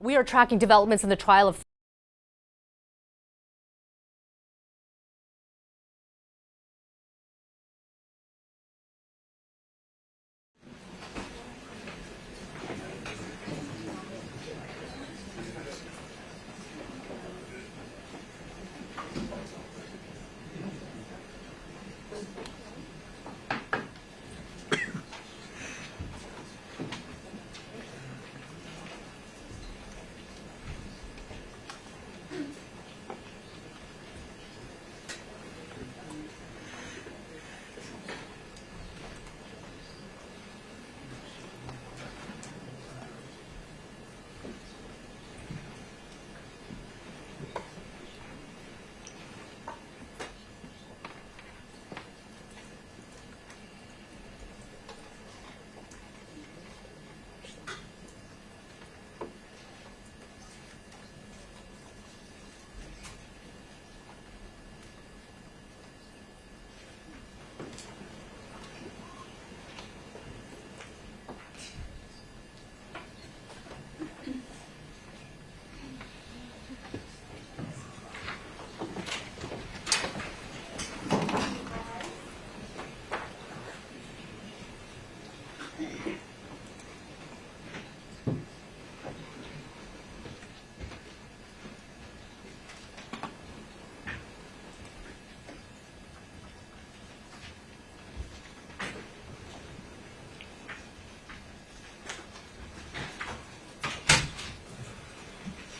We are tracking developments in the trial of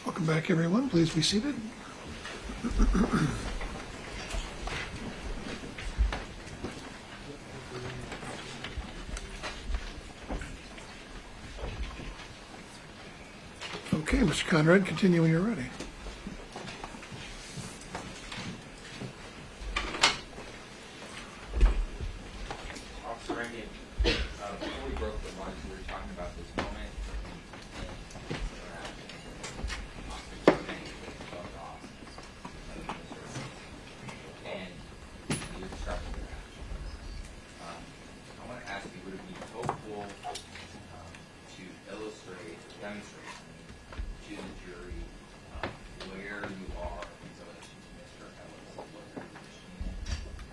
Welcome back, everyone. Please be seated. Okay, Mr. Conrad, continue when you're ready. Officer Rankine, before we broke the lunch, we were talking about this moment and you're describing your actions. I want to ask you, would it be helpful to illustrate, demonstrate to the jury where you are in relation to Mr. Ellis, what your position is?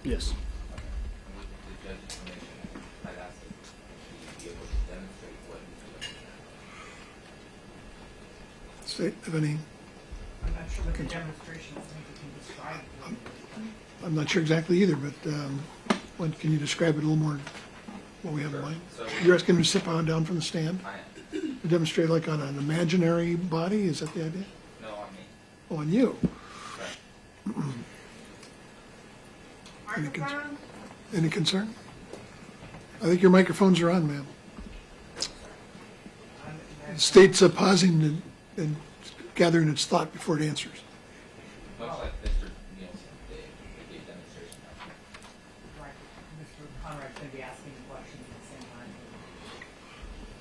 Yes. Okay. And with the judge's permission, I'd ask that you be able to demonstrate what he's looking at. State of any, I'm not sure what the demonstration is going to describe. I'm not sure exactly either, but can you describe it a little more, what we have in mind? So- You're asking him to sit down from the stand? I am. To demonstrate like on an imaginary body? Is that the idea? No, on me. Oh, on you? Okay. Microphone? Any concern? I think your microphones are on, ma'am. The state's pausing and gathering its thought before it answers. Much like Mr. Nielsen did with the demonstration. Right, Mr. Conrad's going to be asking questions at the same time.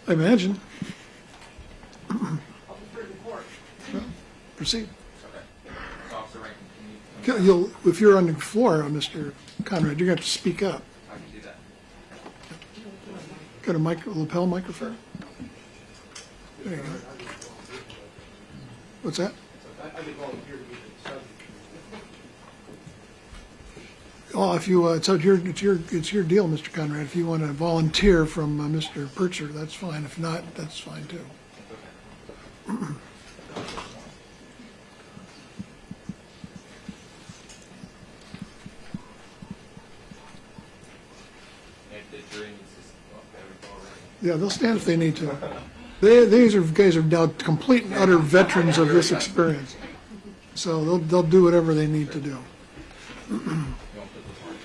I imagine. I'll defer to the court. Well, proceed. Okay. So Officer Rankin, can you? If you're on the floor, Mr. Conrad, you're going to have to speak up. I can do that. Got a lapel microphone? There you go. What's that? I did volunteer to be the subject. Oh, if you, it's your deal, Mr. Conrad. If you want to volunteer from Mr. Percher, that's fine. If not, that's fine too. If the jury needs to, okay, already. Yeah, they'll stand if they need to. These guys are now complete and utter veterans of this experience. So they'll do whatever they need to do. You want to put this on?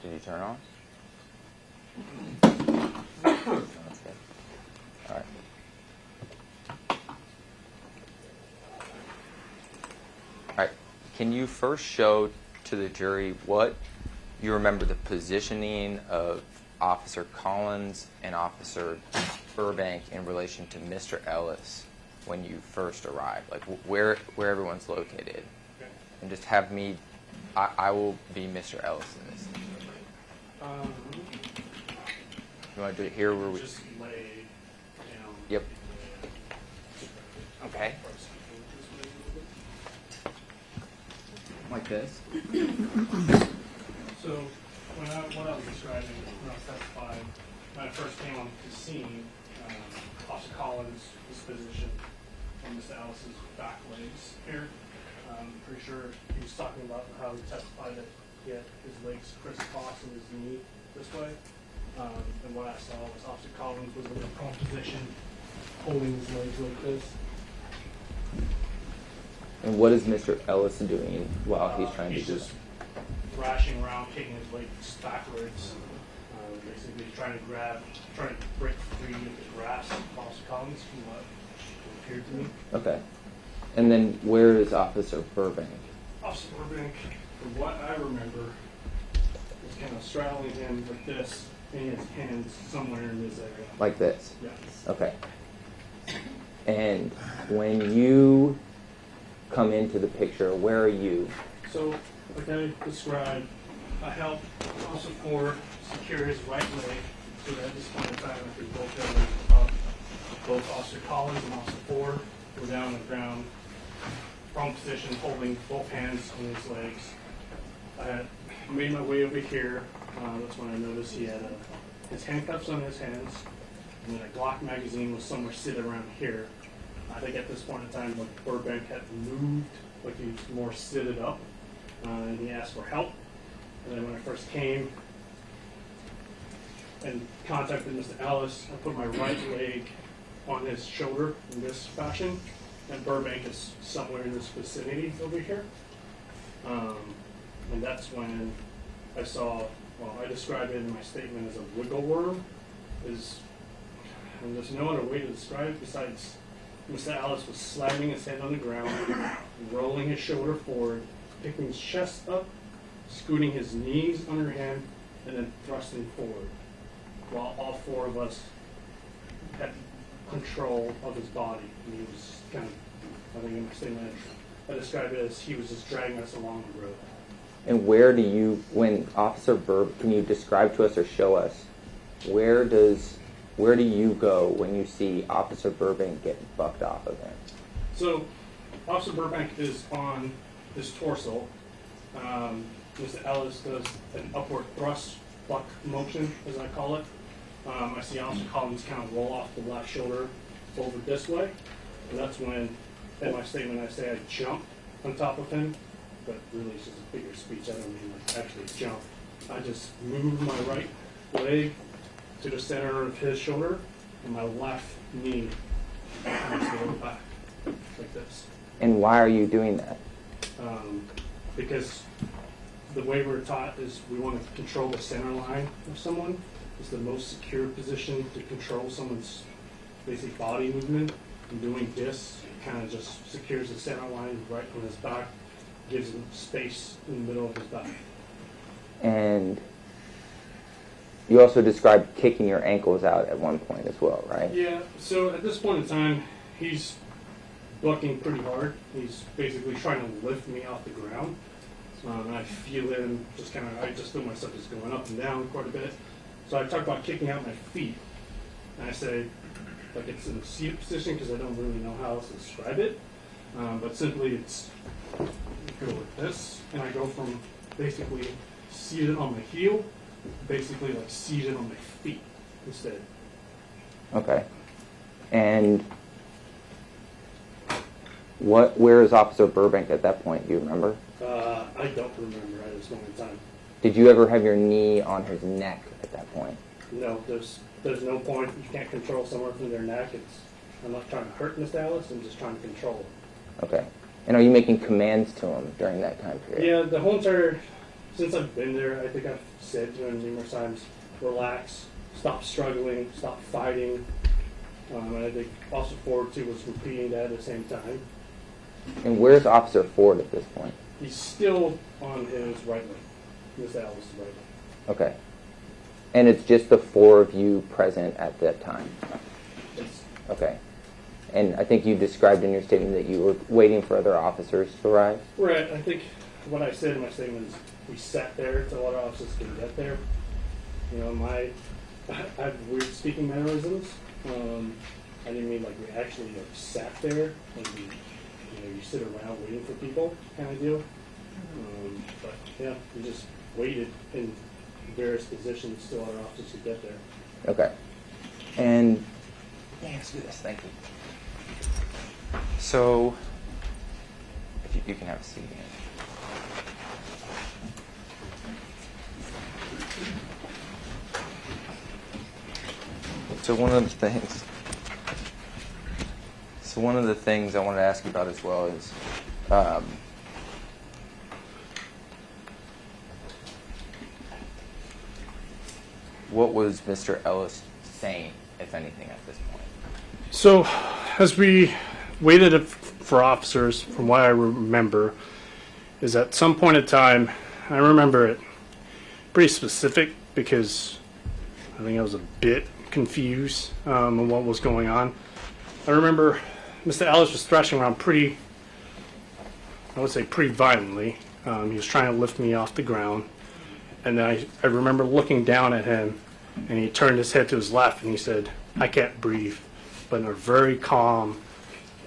Did you turn on? Sounds good. All right. All right. Can you first show to the jury what you remember the positioning of Officer Collins and Officer Burbank in relation to Mr. Ellis when you first arrived? Like where everyone's located, and just have me. I will be Mr. Ellis in this. You want to do it here where we? Just lay down. Yep. Okay. Like this. So what I was describing when I was testifying, when I first came on the scene, Officer Collins was positioned on Mr. Ellis's back legs here. Pretty sure he was talking about how he testified that he had his legs crisscrossed and his knee this way. And what I saw was Officer Collins was in a prone position, holding his legs like this. And what is Mr. Ellis doing while he's trying to He's do just thrashing around, kicking his legs backwards. Basically trying to break free of the grasp of Officer Collins, from what appeared to me. Okay. And then where is Officer Burbank? Officer Burbank, from what I remember, was kind of straddling him like this, and his hands somewhere in this area. Like this? Yes. Okay. And when you come into the picture, where are you? So, like I described, I helped Officer 4 secure his right leg, so that at this point in time, after both of them, both Officer Collins and Officer 4 were down on the ground, prone position, holding both hands on his legs. I had made my way over here. That's when I noticed he had his handcuffs on his hands, and then a Glock magazine was somewhere sitting around here. I think at this point in time, like Burbank had moved, like he was more seated up, and he asked for help. And then when I first came and contacted Mr. Ellis, I put my right leg on his shoulder in this fashion, and Burbank is somewhere in this vicinity over here. And that's when I saw, well, I described it in my statement as a wiggle worm. And there's no other way to describe it besides Mr. Ellis was slamming his head on the ground, rolling his shoulder forward, picking his chest up, scooting his knees under him, and then thrusting forward, while all four of us had control of his body. And he was kind of, I think in my statement, I described it as he was just dragging us along the road. And where do you, when Officer can you describe to us or show us, where do you go when you see Officer Burbank get bucked off of him? So, Officer Burbank is on his torso. Mr. Ellis does an upward thrust buck motion, as I call it. I see Officer Collins kind of roll off the left shoulder over this way. And that's when, in my statement, I say I jump on top of him. But really, it's just a bigger speech. I don't mean like actually jump. I just move my right leg to the center of his shoulder, and my left knee comes to the back, like this. And why are you doing that? Because the way we're taught is we want to control the center line of someone. It's the most secure position to control someone's basic body movement. And doing this kind of just secures the center line right on his back, gives him space in the middle of his back. And you also described kicking your ankles out at one point as well, right? Yeah, so at this point in time, he's bucking pretty hard. He's basically trying to lift me off the ground. And I feel him just kind of, I just feel myself just going up and down quite a bit. So I talk about kicking out my feet. And I say, like it's in a seated position because I don't really know how else to describe it. But simply it's, I go like this, and I go from basically seated on my heel, basically like seated on my feet instead. Okay. And where is Officer Burbank at that point? Do you remember? I don't remember at this moment in time. Did you ever have your knee on his neck at that point? No, there's no point. You can't control someone from their neck. I'm not trying to hurt Mr. Ellis. I'm just trying to control him. Okay. And are you making commands to him during that time period? Yeah, the whole entire since I've been there, I think I've said to him numerous times, relax, stop struggling, stop fighting. And I think Officer Ford too was repeating that at the same time. And where's Officer Ford at this point? He's still on his right leg. Mr. Ellis' right leg. Okay. And it's just the four of you present at that time? Yes. Okay. And I think you described in your statement that you were waiting for other officers to arrive? Right. I think what I said in my statement is we sat there until other officers could get there. You know, I have weird speaking mannerisms. I didn't mean like we actually like sat there and we, you know, you sit around waiting for people kind of deal. But yeah, we just waited in various positions till other officers could get there. Okay. And yeah, let's do this. Thank you. So, if you can have a seat again. So one of the things I wanted to ask you about as well is what was Mr. Ellis saying, if anything, at this point? So, as we waited for officers, from what I remember, is at some point in time, I remember it pretty specific because I think I was a bit confused on what was going on. I remember Mr. Ellis was thrashing around pretty violently. He was trying to lift me off the ground. And then I remember looking down at him, and he turned his head to his left, and he said, "I can't breathe," but in a very calm,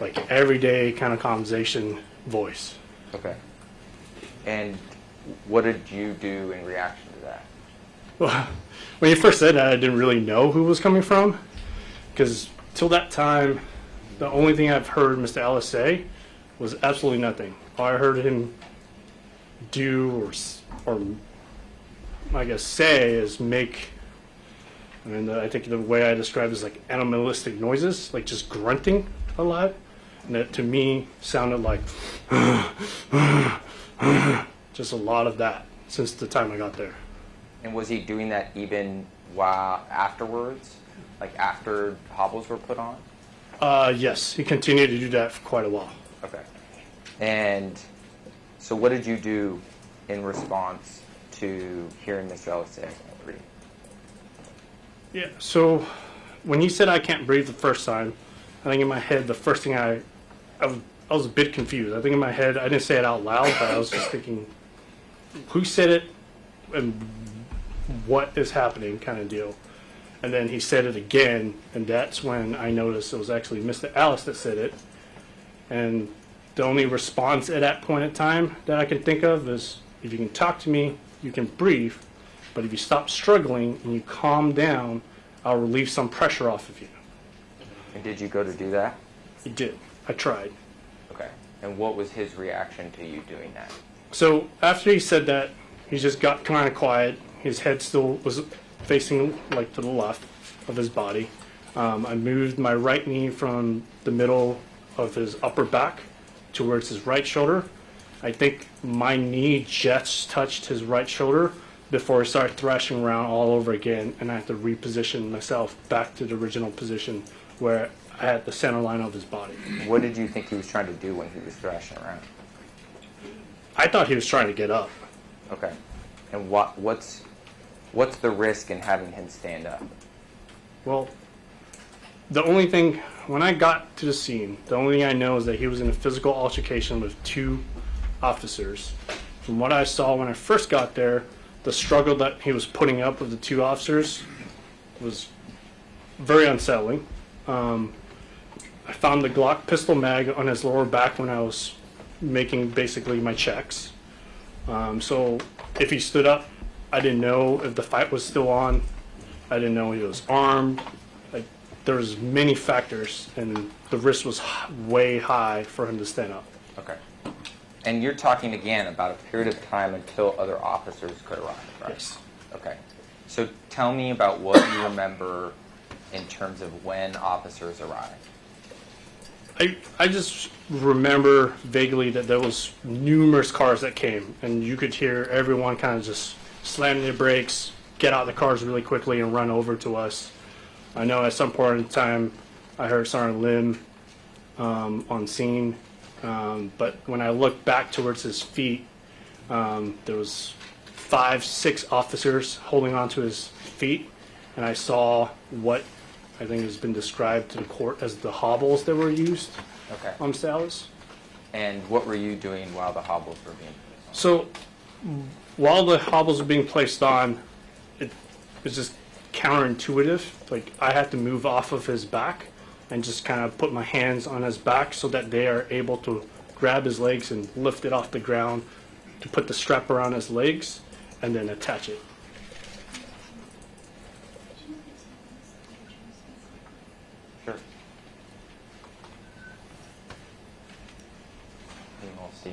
like everyday kind of conversation voice. Okay. And what did you do in reaction to that? Well, when he first said that, I didn't really know who it was coming from, because till that time, the only thing I've heard Mr. Ellis say was absolutely nothing. All I heard him do or I guess say is make, and I think the way I describe it is like animalistic noises, like just grunting a lot. And that to me sounded like just a lot of that since the time I got there. And was he doing that even while afterwards, like after hobbles were put on? Yes, he continued to do that for quite a while. Okay. And so what did you do in response to hearing Mr. Ellis say, "I can't breathe"? Yeah, so when he said "I can't breathe" the first time, I think in my head, the first thing I was a bit confused. I think in my head, I didn't say it out loud, but I was just thinking, who said it and what is happening kind of deal. And then he said it again, and that's when I noticed it was actually Mr. Ellis that said it. And the only response at that point in time that I can think of is, if you can talk to me, you can breathe, but if you stop struggling and you calm down, I'll relieve some pressure off of you. And did you go to do that? He did. I tried. Okay. And what was his reaction to you doing that? So after he said that, he just got kind of quiet. His head still was facing like to the left of his body. I moved my right knee from the middle of his upper back towards his right shoulder. I think my knee just touched his right shoulder before I started thrashing around all over again, and I had to reposition myself back to the original position where I had the center line of his body. What did you think he was trying to do when he was thrashing around? I thought he was trying to get up. Okay. And what's the risk in having him stand up? Well, the only thing, when I got to the scene, the only thing I know is that he was in a physical altercation with two officers. From what I saw when I first got there, the struggle that he was putting up with the two officers was very unsettling. I found the Glock pistol mag on his lower back when I was making basically my checks. So if he stood up, I didn't know if the fight was still on. I didn't know he was armed. Like, there was many factors, and the risk was way high for him to stand up. Okay. And you're talking again about a period of time until other officers could arrive, right? Yes. Okay. So tell me about what you remember in terms of when officers arrived. I just remember vaguely that there was numerous cars that came, and you could hear everyone kind of just slamming their brakes, get out of the cars really quickly, and run over to us. I know at some point in time, I heard Sergeant Lim on scene, but when I looked back towards his feet, there was 5, 6 officers holding onto his feet, and I saw what I think has been described to the court as the hobbles that were used Okay. on Mr. Ellis. And what were you doing while the hobbles were being placed So while the hobbles were being placed on, it was just counterintuitive. Like I had to move off of his back and just kind of put my hands on his back so that they are able to grab his legs and lift it off the ground to put the strap around his legs and then attach it. on? Sure. You all see.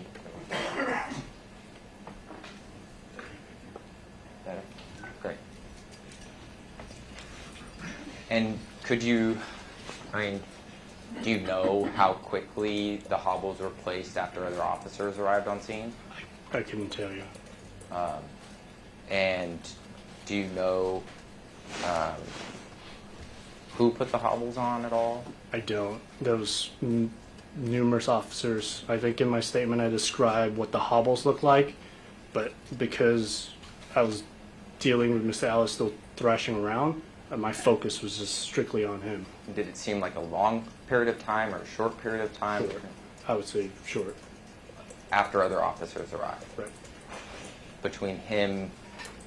Better? Great. And could you, I mean, do you know how quickly the hobbles were placed after other officers arrived on scene? I couldn't tell you. And do you know who put the hobbles on at all? I don't. There was numerous officers. I think in my statement I described what the hobbles looked like, but because I was dealing with Mr. Ellis still thrashing around, my focus was just strictly on him. Did it seem like a long period of time or a short period of time Short. I would say short. after other officers arrived? Right. Between him,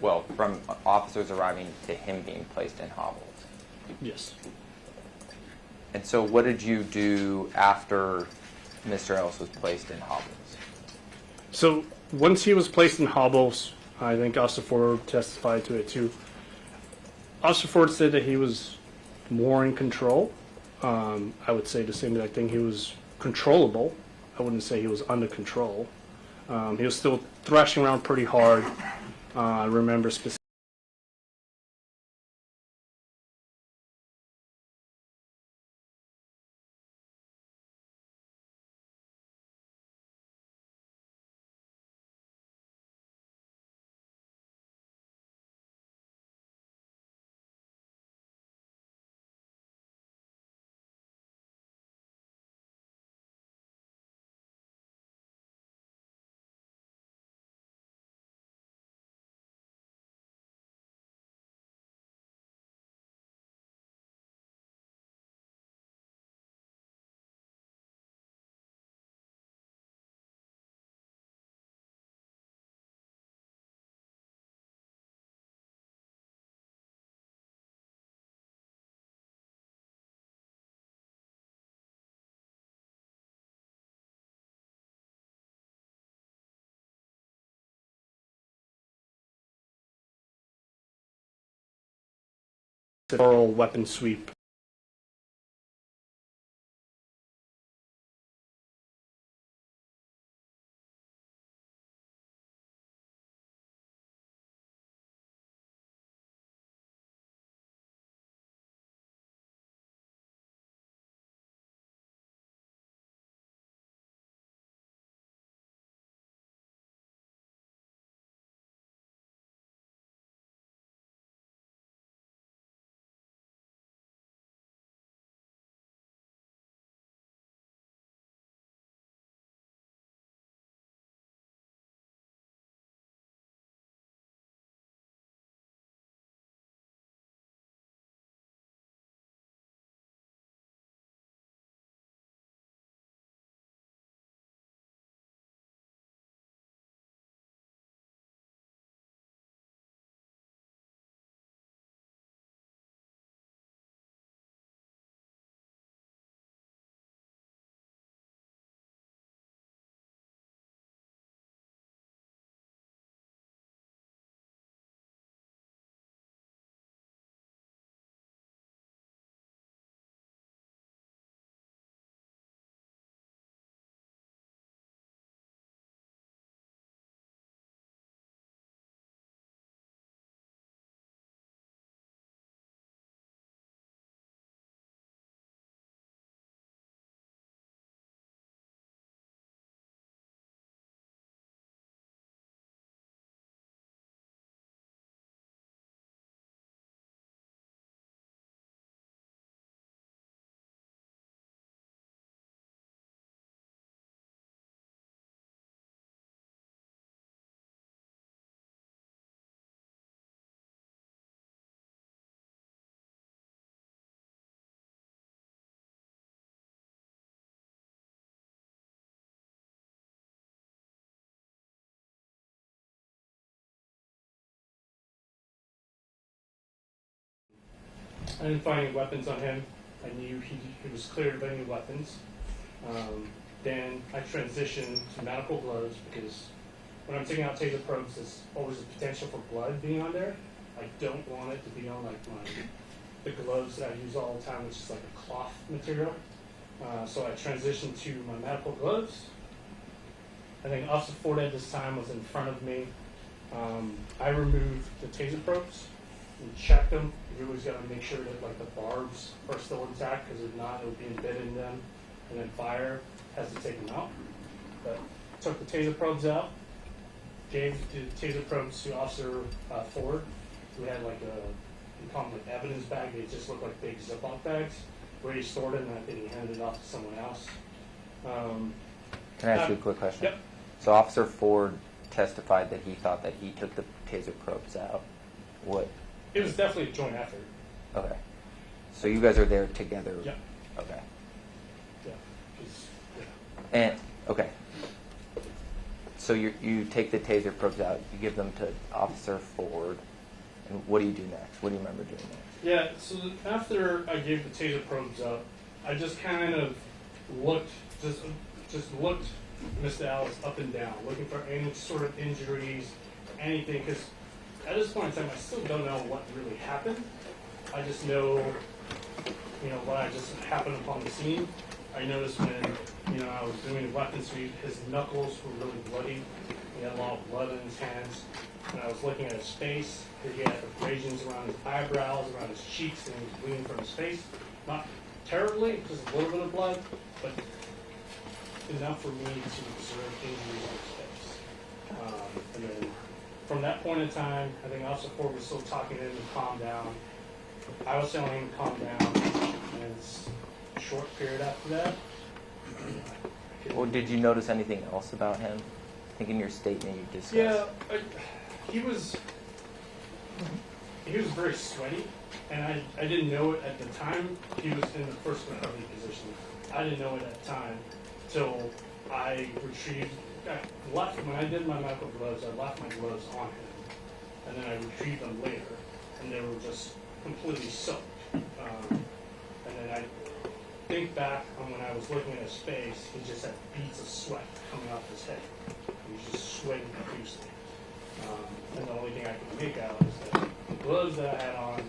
well, from officers arriving to him being placed in hobbles. Yes. And so what did you do after Mr. Ellis was placed in hobbles? So once he was placed in hobbles, I think Officer Ford testified to it too. Officer Ford said that he was more in control. I would say the same exact thing. He was controllable. I wouldn't say he was under control. He was still thrashing around pretty hard. I remember specifically. Thorough weapon sweep. I didn't find any weapons on him. I knew he was cleared of any weapons. Then I transitioned to medical gloves because when I'm taking out taser probes, there's always a potential for blood being on there. I don't want it to be on like the gloves that I use all the time, which is like a cloth material. So I transitioned to my medical gloves. I think Officer Ford at this time was in front of me. I removed the taser probes and checked them. You always got to make sure that like the barbs are still intact, because if not, it would be embedded in them, and then fire has to take them out. But took the taser probes out, gave the taser probes to Officer Ford, who had like we call them like evidence bag. They just look like big Ziploc bags, where he stored it, and I think he handed it off to someone else. Can I ask you a quick question? Yep. So Officer Ford testified that he thought that he took the taser probes out. What? It was definitely a joint effort. Okay. So you guys are there together? Yep. Okay. Yeah. 'Cause, yeah. And, okay. So you take the taser probes out, you give them to Officer Ford, and what do you do next? What do you remember doing next? Yeah, so after I gave the taser probes up, I just kind of looked, just looked Mr. Ellis up and down, looking for any sort of injuries, anything, because at this point in time, I still don't know what really happened. I just know, what I just happened upon the scene. I noticed when, I was doing the weapon sweep, his knuckles were really bloody. He had a lot of blood in his hands. When I was looking at his face, he had abrasions around his eyebrows, around his cheeks, and he was bleeding from his face. Not terribly, just a little bit of blood, but enough for me to observe injuries on his face. And then from that point in time, I think Officer Ford was still talking to him to calm down. I was telling him to calm down, and it's a short period after that. Well, did you notice anything else about him? I think in your statement you discussed. Yeah, he was very sweaty, and I didn't know it at the time. He was in the first recovery position. I didn't know it at the time till I left. When I did my medical gloves, I left my gloves on him, and then I retrieved them later, and they were just completely soaked. And then I think back on when I was looking at his face, he just had beads of sweat coming off his head. He was just sweating profusely. And the only thing I could make out is that the gloves that I had on,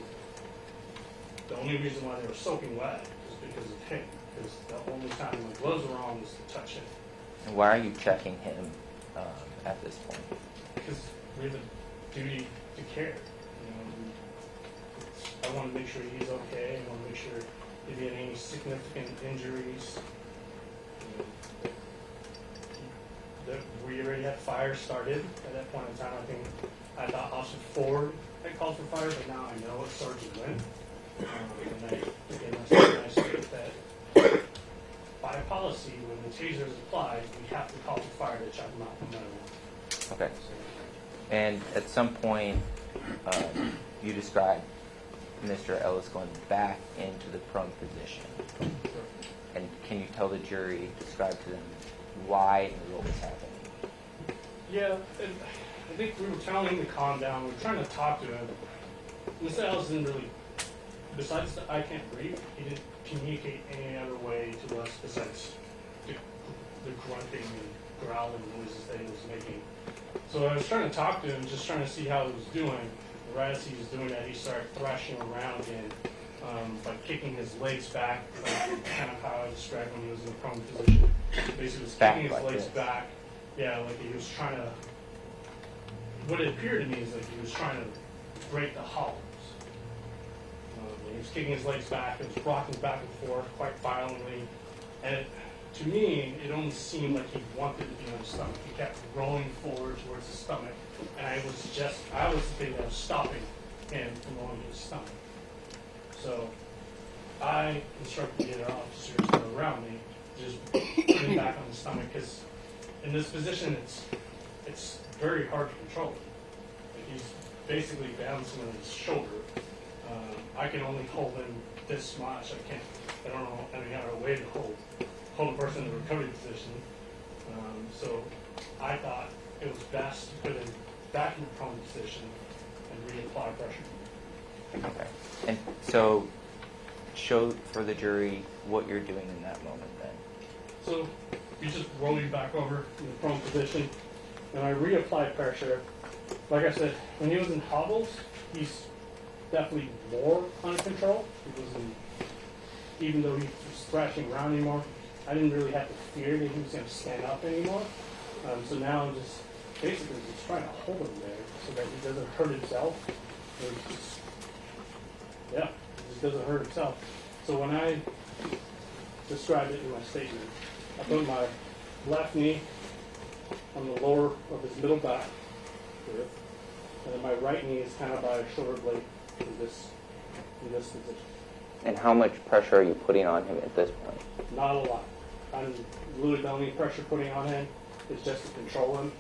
the only reason why they were soaking wet was because of him. Because the only time my gloves were on was to touch him. And why are you checking him at this point? Because we have a duty to care. I want to make sure he's okay. I want to make sure if he had any significant injuries. We already had fire started at that point in time. I thought Officer Ford had called for fire, but now I know it's Sergeant Lynn. And I state that by policy, when the taser is applied, we have to call for fire to check them out no matter what. Okay. And at some point, you described Mr. Ellis going back into the prone position. And can you tell the jury, describe to them why and what was happening? Yeah, and I think we were telling him to calm down. We were trying to talk to him. Mr. Ellis didn't really, besides the I can't breathe, he didn't communicate any other way to us besides the grunting and growling noises that he was making. So I was trying to talk to him, just trying to see how he was doing. Right as he was doing that, he started thrashing around again, by kicking his legs back, like kind of how I described when he was in the prone position. Basically, he was Back kicking his like legs this. back. Yeah, like he was trying to. What it appeared to me is like he was trying to break the hollows. He was kicking his legs back. It was rocking back and forth quite violently, and to me, it almost seemed like he wanted to be on his stomach. He kept rolling forward towards his stomach, and I was the thing that was stopping him from going to his stomach. So I instructed the other officers that were around me to just put him back on the stomach, because in this position, it's very hard to control. Like he's basically bouncing on his shoulder. I can only hold him this much. I don't know any other way to hold a person in the recovery position. So I thought it was best to put him back in the prone position and reapply pressure. Okay. And so show for the jury what you're doing in that moment then. So you just roll me back over in the prone position, and I reapply pressure. Like I said, when he was in hobbles, he's definitely more under control. He wasn't, even though he was thrashing around anymore, I didn't really have to fear that he was going to stand up anymore. So now I'm just basically just trying to hold him there so that he doesn't hurt himself. Or just, yeah, he just doesn't hurt himself. So when I described it in my statement, I put my left knee on the lower of his middle back here, and then my right knee is kind of by his shoulder blade in this position. And how much pressure are you putting on him at this point? Not a lot. I really don't need pressure putting on him. It's just to control him.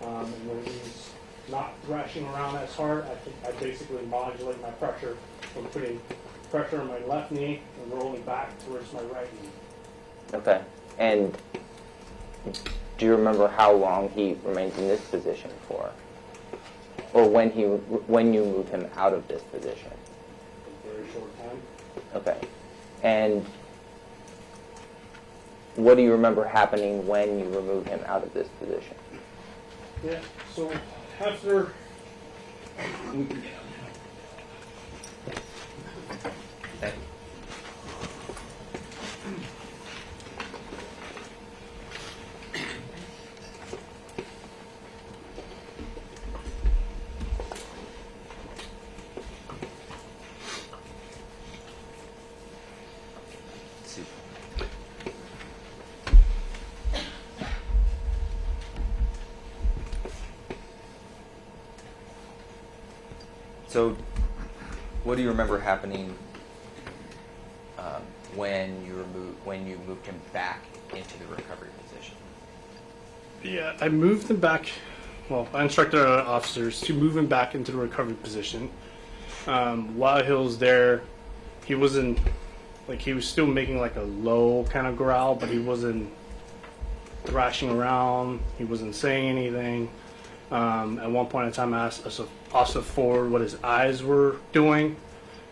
And when he's not thrashing around as hard, I basically modulate my pressure from putting pressure on my left knee and rolling back towards my right knee. Okay. And do you remember how long he remained in this position for? Or when you moved him out of this position? A very short time. Okay. And what do you remember happening when you removed him out of this position? Yeah, so after Thank you. So, what do you remember happening when you moved him back into the recovery position? yeah, I moved him back. Well, I instructed our officers to move him back into the recovery position. While he was there, he wasn't he was still making like a low kind of growl, but he wasn't thrashing around. He wasn't saying anything. At one point in time, I asked Officer Ford what his eyes were doing,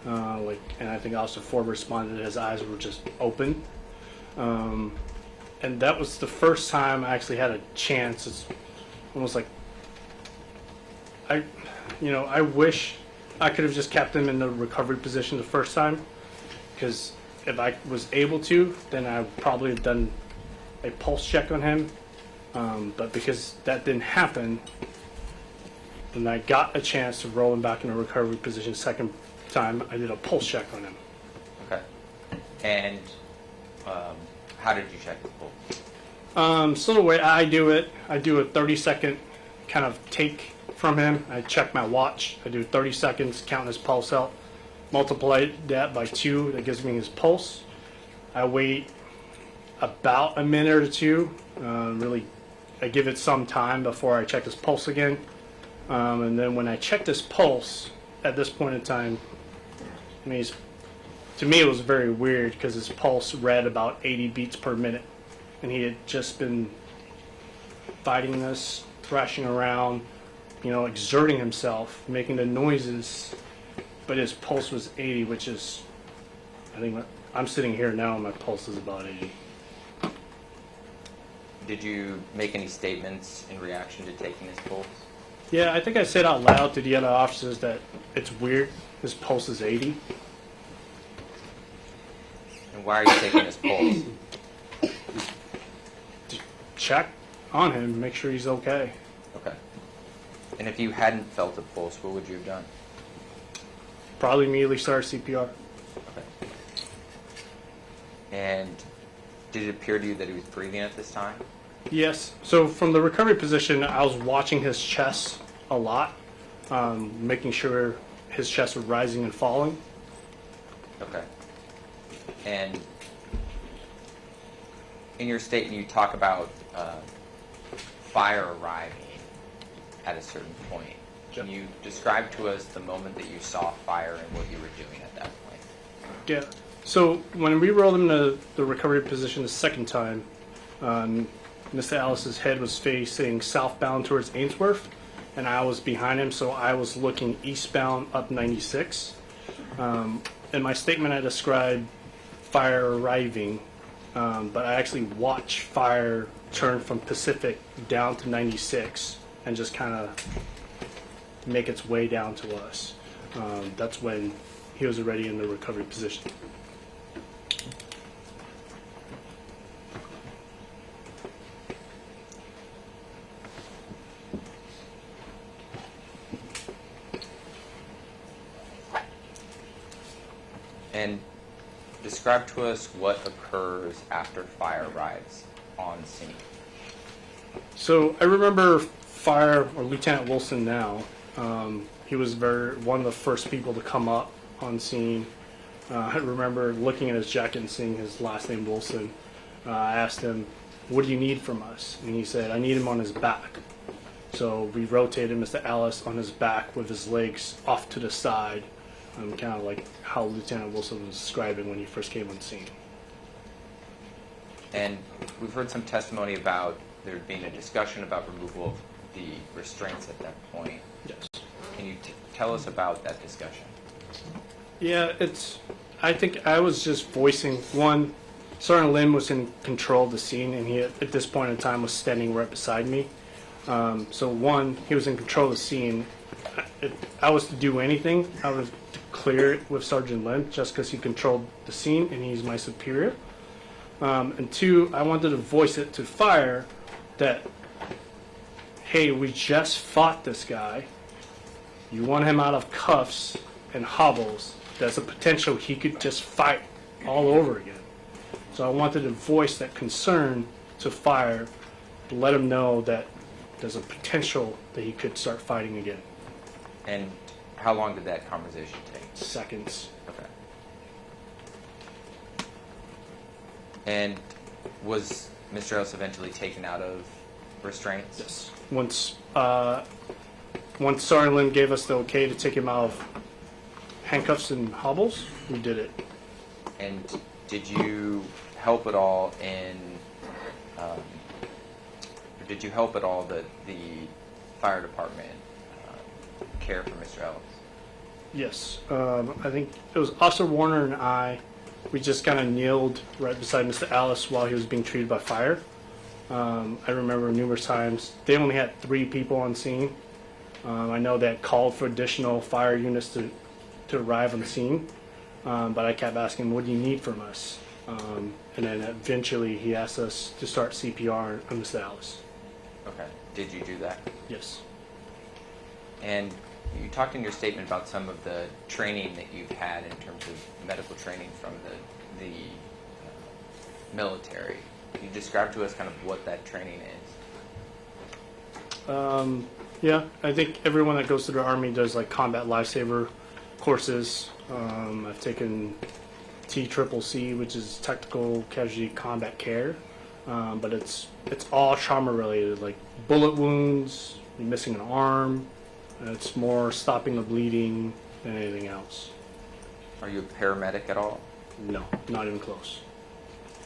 and I think Officer Ford responded that his eyes were just open. And that was the first time I actually had a chance. It's almost like I wish I could have just kept him in the recovery position the first time, because if I was able to, then I would probably have done a pulse check on him. But because that didn't happen, then I got a chance to roll him back in a recovery position. Second time, I did a pulse check on him. Okay. And how did you check the pulse? So the way I do it, I do a 30-second kind of take from him. I check my watch. I do 30 seconds, count his pulse out, multiply that by 2. That gives me his pulse. I wait about a minute or two. Really, I give it some time before I check his pulse again. And then when I checked his pulse, at this point in time, to me it was very weird because his pulse read about 80 beats per minute. And he had just been fighting this, thrashing around, exerting himself, making the noises. But his pulse was 80, which is, I think I'm sitting here now and my pulse is about 80. Did you make any statements in reaction to taking his pulse? Yeah, I think I said out loud to the other officers that it's weird. His pulse is 80. And why are you taking his pulse? To check on him, make sure he's okay. Okay. And if you hadn't felt a pulse, what would you have done? Probably immediately start CPR. Okay. And did it appear to you that he was breathing at this time? Yes. So from the recovery position, I was watching his chest a lot, making sure his chest was rising and falling. Okay. And in your statement, you talk about fire arriving at a certain point. Can you describe to us the moment that you saw fire and what you were doing at that point? Yeah. So when we rolled him to the recovery position the second time, Mr. Ellis's head was facing southbound towards Ainsworth, and I was behind him, so I was looking eastbound up 96. in my statement I described fire arriving, but I actually watched fire turn from Pacific down to 96 and just kind of make its way down to us. That's when he was already in the recovery position. And describe to us what occurs after fire arrives on scene. So I remember Fire or Lieutenant Wilson now. He was one of the first people to come up on scene. I remember looking at his jacket and seeing his last name Wilson. I asked him, "What do you need from us?" And he said, "I need him on his back." So we rotated Mr. Ellis on his back with his legs off to the side, kind of like how Lieutenant Wilson was describing when he first came on scene. And we've heard some testimony about there being a discussion about removal of the restraints at that point. Yes. Can you tell us about that discussion? Yeah, I think I was just voicing, one, Sergeant Lynn was in control of the scene, and he, at this point in time, was standing right beside me. So one, he was in control of the scene. If I was to do anything, I would clear it with Sergeant Lynn, just because he controlled the scene, and he's my superior. And two, I wanted to voice it to Fire that, hey, we just fought this guy. You want him out of cuffs and hobbles. There's a potential he could just fight all over again. So I wanted to voice that concern to Fire, to let him know that there's a potential that he could start fighting again. And how long did that conversation take? Seconds. Okay. And was Mr. Ellis eventually taken out of restraints? Yes. Once Sergeant Lynn gave us the okay to take him out of handcuffs and hobbles, we did it. And did you help at all in, did you help at all the fire department care for Mr. Ellis? Yes. I think it was Officer Warner and I. We just kind of kneeled right beside Mr. Ellis while he was being treated by fire. I remember numerous times. They only had 3 people on scene. I know that called for additional fire units to arrive on scene, but I kept asking, "What do you need from us?" And then eventually he asked us to start CPR on Mr. Ellis. Okay. Did you do that? Yes. And you talked in your statement about some of the training that you've had in terms of medical training from the military. Can you describe to us kind of what that training is? Yeah, I think everyone that goes to the Army does like combat lifesaver courses. I've taken TCCC, which is Tactical Casualty Combat Care, but it's all trauma related, like bullet wounds, missing an arm. It's more stopping the bleeding than anything else. Are you a paramedic at all? No, not even close.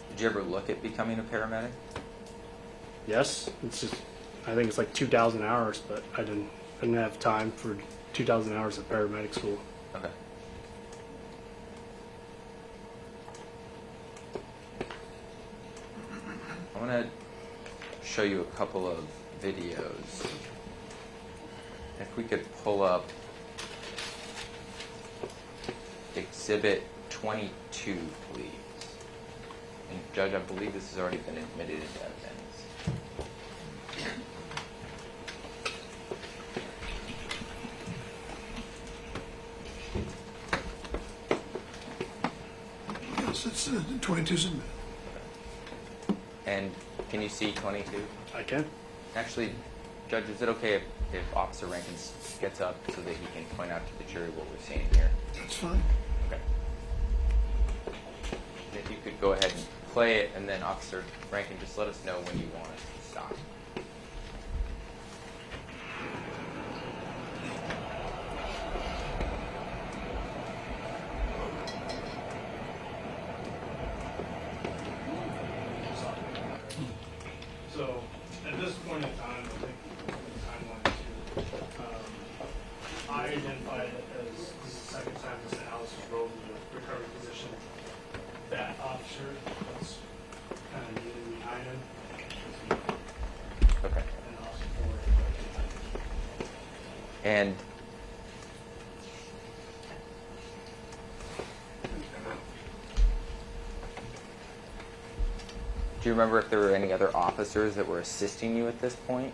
Did you ever look at becoming a paramedic? Yes, it's just, I think it's like 2,000 hours, but I didn't have time for 2,000 hours of paramedic school. Okay. I want to show you a couple of videos. If we could pull up Exhibit 22, please. And Judge, I believe this has already been admitted into evidence. Yes, it's 22 submitted. And can you see 22? I can. Actually, Judge, is it okay if Officer Rankine gets up so that he can point out to the jury what we're seeing here? That's fine. Okay. If you could go ahead and play it, and then Officer Rankine, just let us know when you want it to stop. So, at this point in time, I think the timeline too, I identified it as this is the second time Mr. Ellis was rolled into the undercover position. That officer was kind of kneeling behind him. Okay. And officer 4 was right behind him. And do you remember if there were any other officers that were assisting you at this point?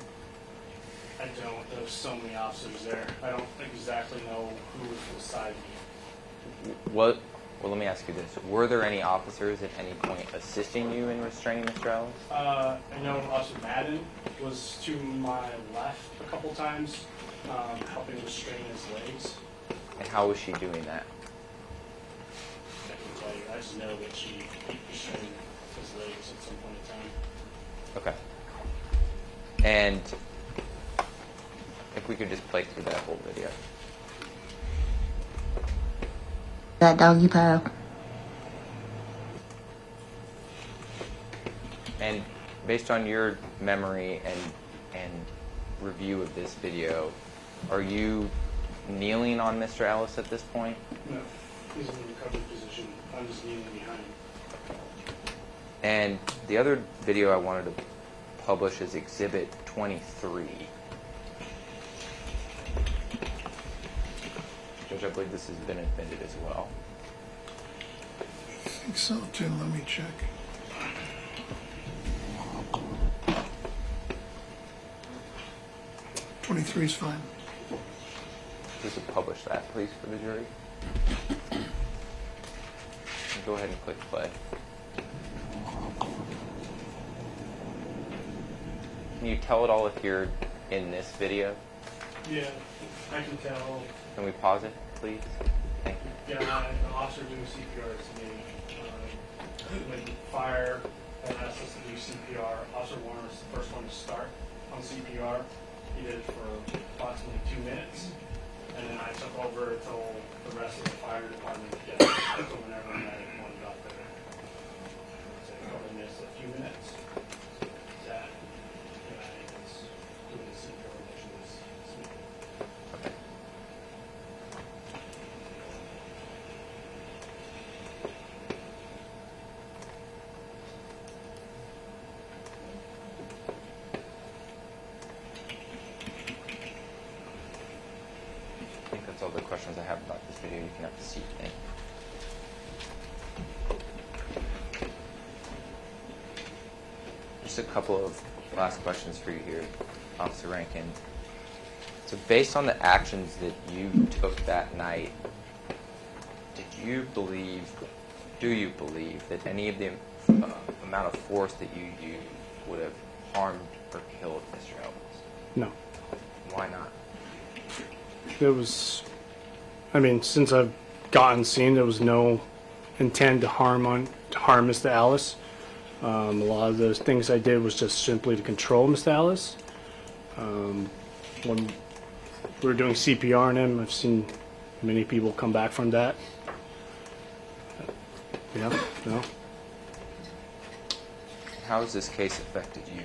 I don't. There was so many officers there. I don't exactly know who was beside me. Well, let me ask you this. Were there any officers at any point assisting you in restraining Mr. Ellis? I know Officer Madden was to my left a couple times, helping restrain his legs. And how was she doing that? I can tell you. I just know that she restrained his legs at some point in time. Okay. And if we could just play through that whole video. That doggy pile. And based on your memory and review of this video, are you kneeling on Mr. Ellis at this point? No, he's in the recovered position. I'm just kneeling behind him. And the other video I wanted to publish is Exhibit 23. Judge, I believe this has been admitted as well. I think so too. Let me check. '23 is fine. If we could publish that, please, for the jury. Go ahead and click play. Can you tell it all if you're in this video? Yeah, I can tell. Can we pause it, please? Thank you. Yeah, the officer doing CPR to me. When fire had asked us to do CPR, Officer Warner was the first one to start on CPR. He did it for approximately 2 minutes. And then I took over until the rest of the fire department did it. So whenever medic one got there. So I probably missed a few minutes. That guy was doing the CPR, which was sweet. Okay. I think that's all the questions I have about this video. You can have a seat. Thank you. Just a couple of last questions for you here, Officer Rankine. So based on the actions that you took that night, do you believe that any of the amount of force that you used would have harmed or killed Mr. Ellis? No. Why not? There was, since I've gotten seen, there was no intent to harm Mr. Ellis. A lot of those things I did was just simply to control Mr. Ellis. When we were doing CPR on him, I've seen many people come back from that. Yeah, no. How has this case affected you?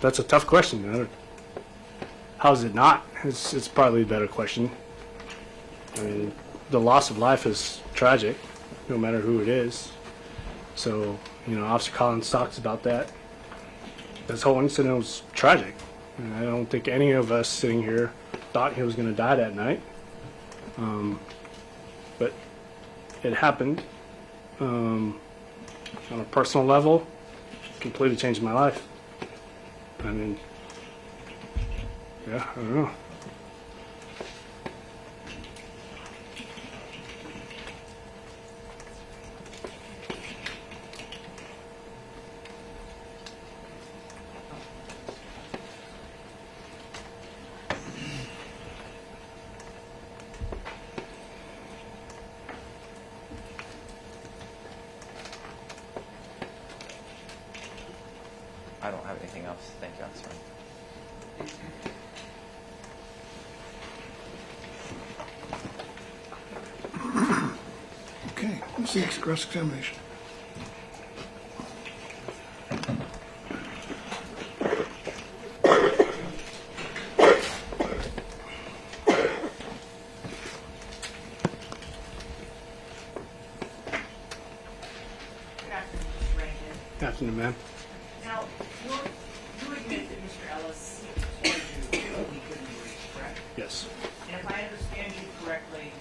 That's a tough question. How's it not? It's probably a better question. The loss of life is tragic, no matter who it is. So, Officer Collins talks about that. This whole incident was tragic. And I don't think any of us sitting here thought he was going to die that night. But it happened. On a personal level, it completely changed my life. Yeah, I don't know. I don't have anything else. Thank you, Officer. Okay, let's see, cross-examination. afternoon, ma'am. Now, you admit that Mr. Ellis told you that he couldn't breathe, correct? Yes. And if I understand you correctly,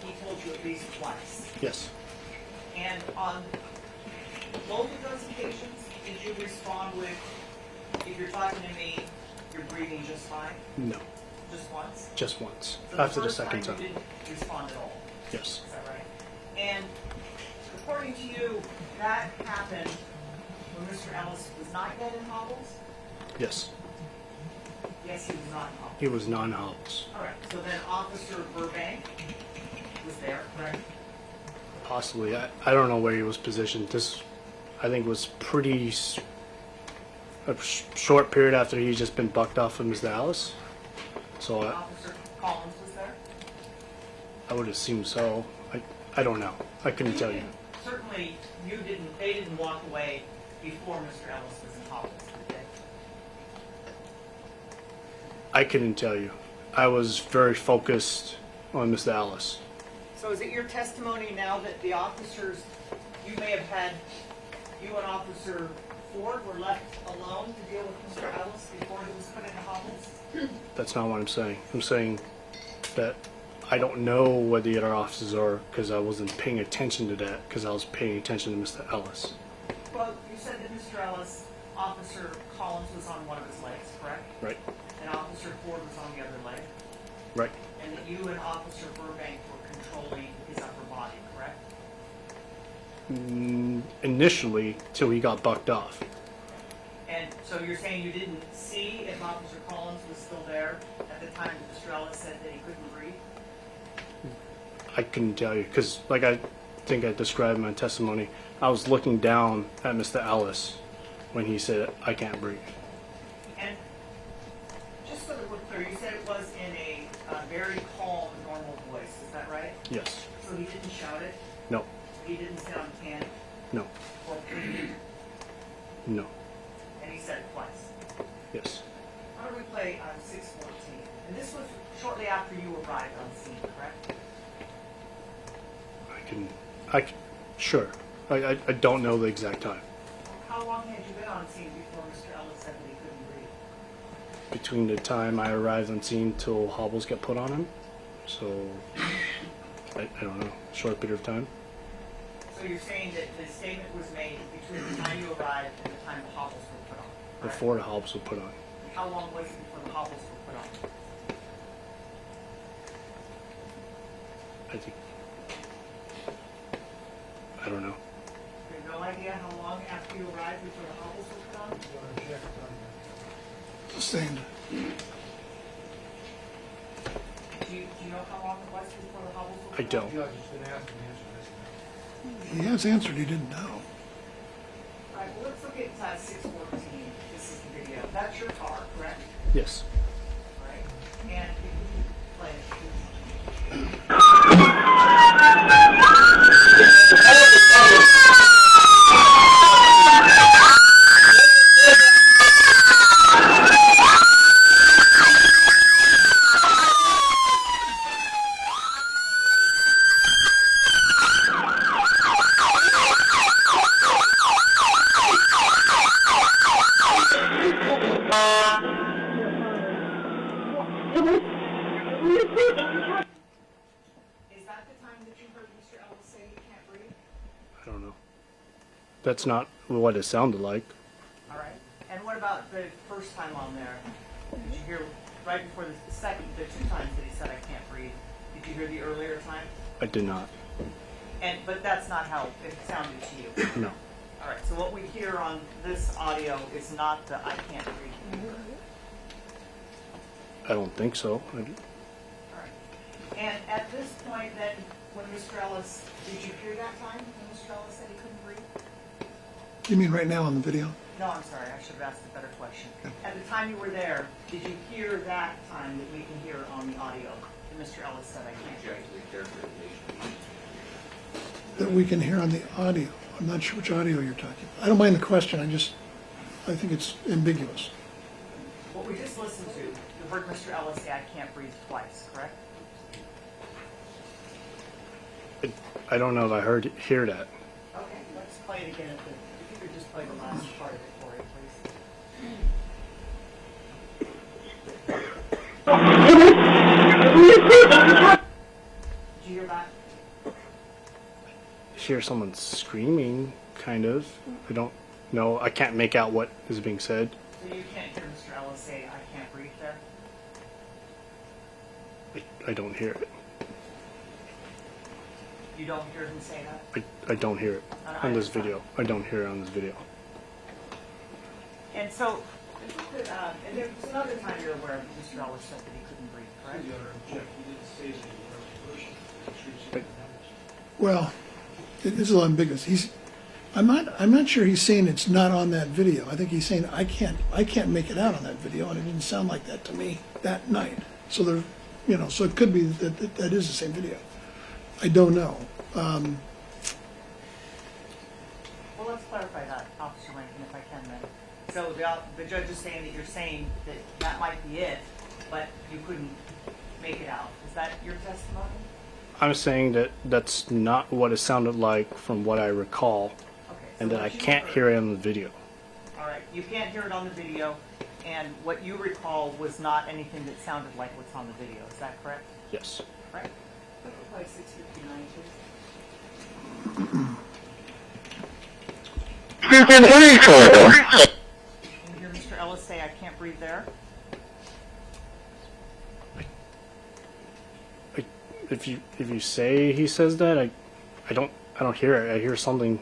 he told you at least twice. Yes. And on both of those occasions, did you respond with, if you're talking to me, you're breathing just fine? No. Just once? Just once. So After the first second You time. didn't respond at all? Yes. Is that right? And according to you, that happened when Mr. Ellis was not yet in hobbles? Yes. Yes, he was not in hobbles. He was non-hobbles. All right, so then Officer Burbank was there, correct? Possibly. I don't know where he was positioned. This, I think, was short period after he's just been bucked off of Mr. Ellis. So Officer Collins was there? I would assume so. I don't know. I couldn't tell you. Certainly, they didn't walk away before Mr. Ellis was in hobbles, did they? I couldn't tell you. I was very focused on Mr. Ellis. So is it your testimony now that the officers, you may have had, you and Officer Ford were left alone to deal with Mr. Ellis before he was put into hobbles? That's not what I'm saying. I'm saying that I don't know where the other officers are because I wasn't paying attention to that because I was paying attention to Mr. Ellis. Well, you said that Mr. Ellis, Officer Collins was on one of his legs, correct? Right. And Officer Ford was on the other leg? Right. And that you and Officer Burbank were controlling his upper body, correct? Initially, till he got bucked off. And so you're saying you didn't see if Officer Collins was still there at the time that Mr. Ellis said that he couldn't breathe? I couldn't tell you because, like I think I described in my testimony, I was looking down at Mr. Ellis when he said, "I can't breathe." And just so that we're clear, you said it was in a very calm, normal voice, is that right? Yes. So he didn't shout it? No. He didn't sit on panic No. or plead, No. and he said it twice? Yes. How do we play 6:14? And this was shortly after you arrived on scene, correct? Sure. I don't know the exact time. How long had you been on scene before Mr. Ellis said that he couldn't breathe? Between the time I arrived on scene till hobbles get put on him, so I don't know, short period of time. So you're saying that the statement was made between the time you arrived and the time the hobbles were put on? correct? Before the hobbles were put on. How long was it before the hobbles were put on? I think. I don't know. You have no idea how long after you arrived before the hobbles were put on? Sustained. Do you know how long it was before the hobbles were I put on? don't. Judge has been asked and answered this. He has answered he didn't know. All right, well, let's look at 6:14. This is the video. That's your car, correct? Yes. All right. And if you play it. Is that the time that you heard Mr. Ellis say he can't breathe? I don't know. That's not what it sounded like. All right. And what about the first time on there? Did you hear right before the two times that he said I can't breathe? Did you hear the earlier time? I did not. But that's not how it sounded to you. No. All right. So what we hear on this audio is not the I can't breathe. I don't think so. All right. And at this point, then, when Mr. Ellis, did you hear that time when Mr. Ellis said he couldn't breathe? You mean right now on the video? No, I'm sorry. I should have asked a better question. At the time you were there, did you hear that time that we can hear on the audio that Mr. Ellis said I can't breathe? Object to the characterization. That we can hear on the audio. I'm not sure which audio you're talking about. I don't mind the question, I think it's ambiguous. What we just listened to, you heard Mr. Ellis say I can't breathe twice, correct? I don't know if I hear that. Okay, let's play it again. If you you could just play the last part of it for it, please. Did you hear that? Hear someone screaming, kind of. I don't know. I can't make out what is being said. So you can't hear Mr. Ellis say, "I can't breathe" there? I don't hear it. You don't hear him say that? I don't hear it on this video. I don't hear it on this video. And so, if you could, and there was another time you're aware of Mr. Ellis said that he couldn't breathe, correct? The owner object, he didn't say that he was person. But- Well, it is a little ambiguous. I'm not sure he's saying it's not on that video. I think he's saying I can't make it out on that video, and it didn't sound like that to me that night. So there, so it could be that is the same video. I don't know. Well, let's clarify that, Officer Rankin, if I can then. So the judge is saying that you're saying that that might be it, but you couldn't make it out. Is that your testimony? I'm saying that that's not what it sounded like from what I recall, Okay. and so that I what you can't heard- hear it on the video. All right, you can't hear it on the video, and what you recall was not anything that sounded like what's on the video. Is that correct? Yes. Right. Play 659, please. Can you hear Mr. Ellis say, "I can't breathe" there? If you say he says that, I don't hear it. I hear something.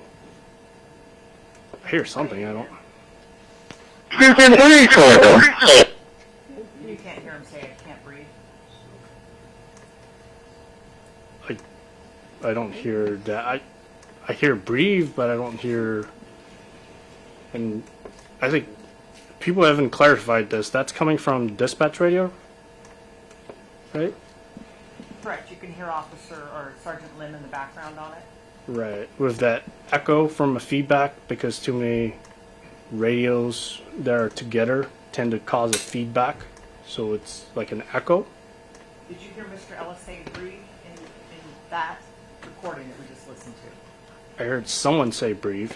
I hear something. I don't. You can't hear him say, "I can't breathe." I don't hear that. I hear breathe, but I don't hear. And I think people haven't clarified this. That's coming from dispatch radio, right? Correct. You can hear Officer or Sergeant Lim in the background on it. Right. With that echo from a feedback, because too many radios that are together tend to cause a feedback, so it's like an echo. Did you hear Mr. Ellis say "breathe" in that recording that we just listened to? I heard someone say breathe.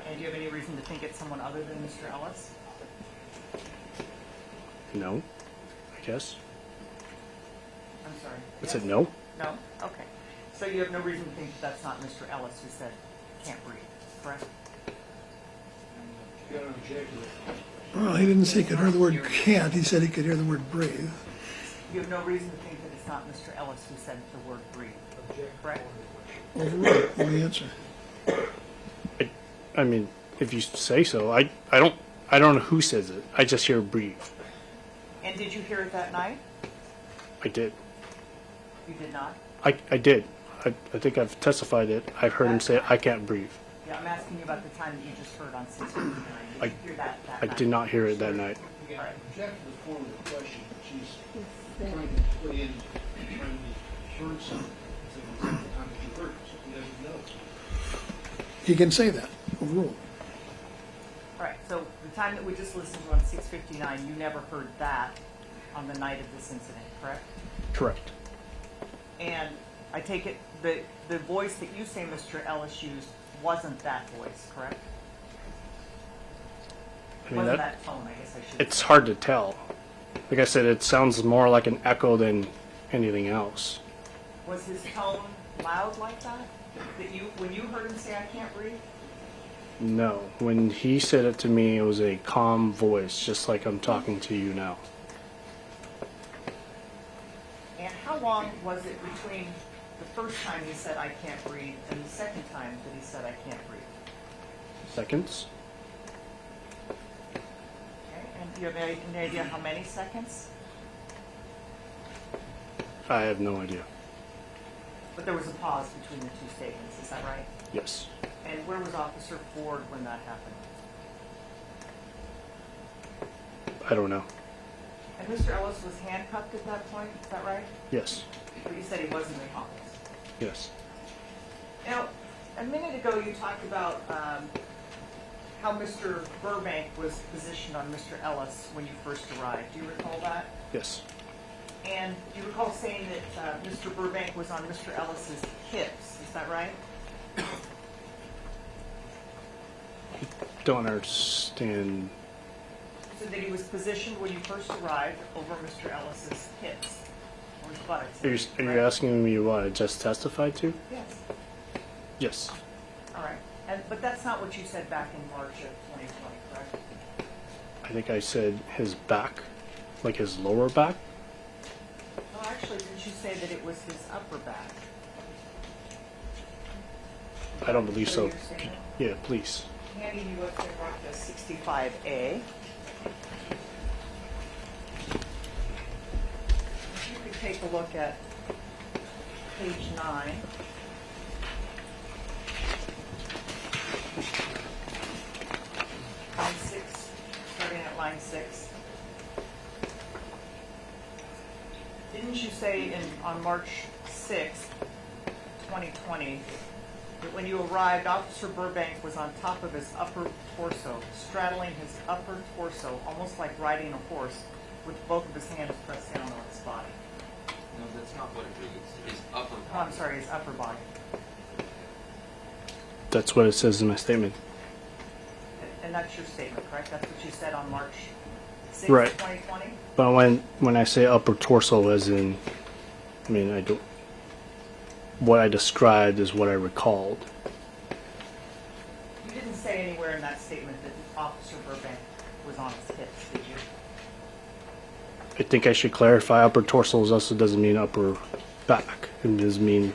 And do you have any reason to think it's someone other than Mr. Ellis? No, I guess. I'm sorry. I said no. No? Okay. So you have no reason to think that's not Mr. Ellis who said "can't breathe," correct? You got an object with it. Well, he didn't say he could hear the word can't. He said he could hear the word breathe. You have no reason to think that it's not Mr. Ellis who said the word "breathe," Object. correct? Overruled. What the answer? I mean, if you say so, I don't know who says it. I just hear breathe. And did you hear it that night? I did. You did not? I did. I think I've testified it. I've heard him say I can't breathe. Yeah, I'm asking you about the time that you just heard on 659. Did you hear that I night? did not hear it that night. Again, All right. object to the form of the question, she's trying to put in, trying to heard something. So the time that you heard it, so he doesn't know. He can say that. Overruled. All right, so the time that we just listened to on 659, you never heard that on the night of this incident, correct? Correct. And I take it the voice that you say Mr. Ellis used wasn't that voice, correct? I mean, Wasn't that tone, I guess I should it's hard to tell. Like I said, it sounds more like an echo than anything else. Was his tone loud like that? When you heard him say, "I can't breathe"? No. When he said it to me, it was a calm voice, just like I'm talking to you now. And how long was it between the first time he said, "I can't breathe," and the second time that he said, "I can't breathe"? Seconds? Okay, and do you have any idea how many seconds? I have no idea. But there was a pause between the two statements, is that right? Yes. And where was Officer Ford when that happened? I don't know. And Mr. Ellis was handcuffed at that point, is that right? Yes. But you said he wasn't in handcuffs. Yes. Now, a minute ago you talked about how Mr. Burbank was positioned on Mr. Ellis when you first arrived. Do you recall that? Yes. And do you recall saying that Mr. Burbank was on Mr. Ellis's hips, is that right? don't understand. So that he was positioned when you first arrived over Mr. Ellis's hips, or his buttocks. Are you asking me what I just testified to? Yes. Yes. All right. But that's not what you said back in March of 2020, correct? I think I said his back, like his lower back. No, actually, didn't you say that it was his upper back? I don't believe so. Your statement? Yeah, please. Handing you up there, marked as 65A. If you could take a look at page 9. Line 6, starting at line 6. Didn't you say on March 6th, 2020, that when you arrived, Officer Burbank was on top of his upper torso, straddling his upper torso, almost like riding a horse, with both of his hands pressed down on his body? No, that's not what it reads. His upper Oh, I'm sorry, his upper body. That's what it says in my statement. And that's your statement, correct? That's what you said on March 6th, Right. 2020? But when I say upper torso, as in, I mean, I don't. What I described is what I recalled. You didn't say anywhere in that statement that Officer Burbank was on his hips, did you? I think I should clarify. Upper torso also doesn't mean upper back. It does mean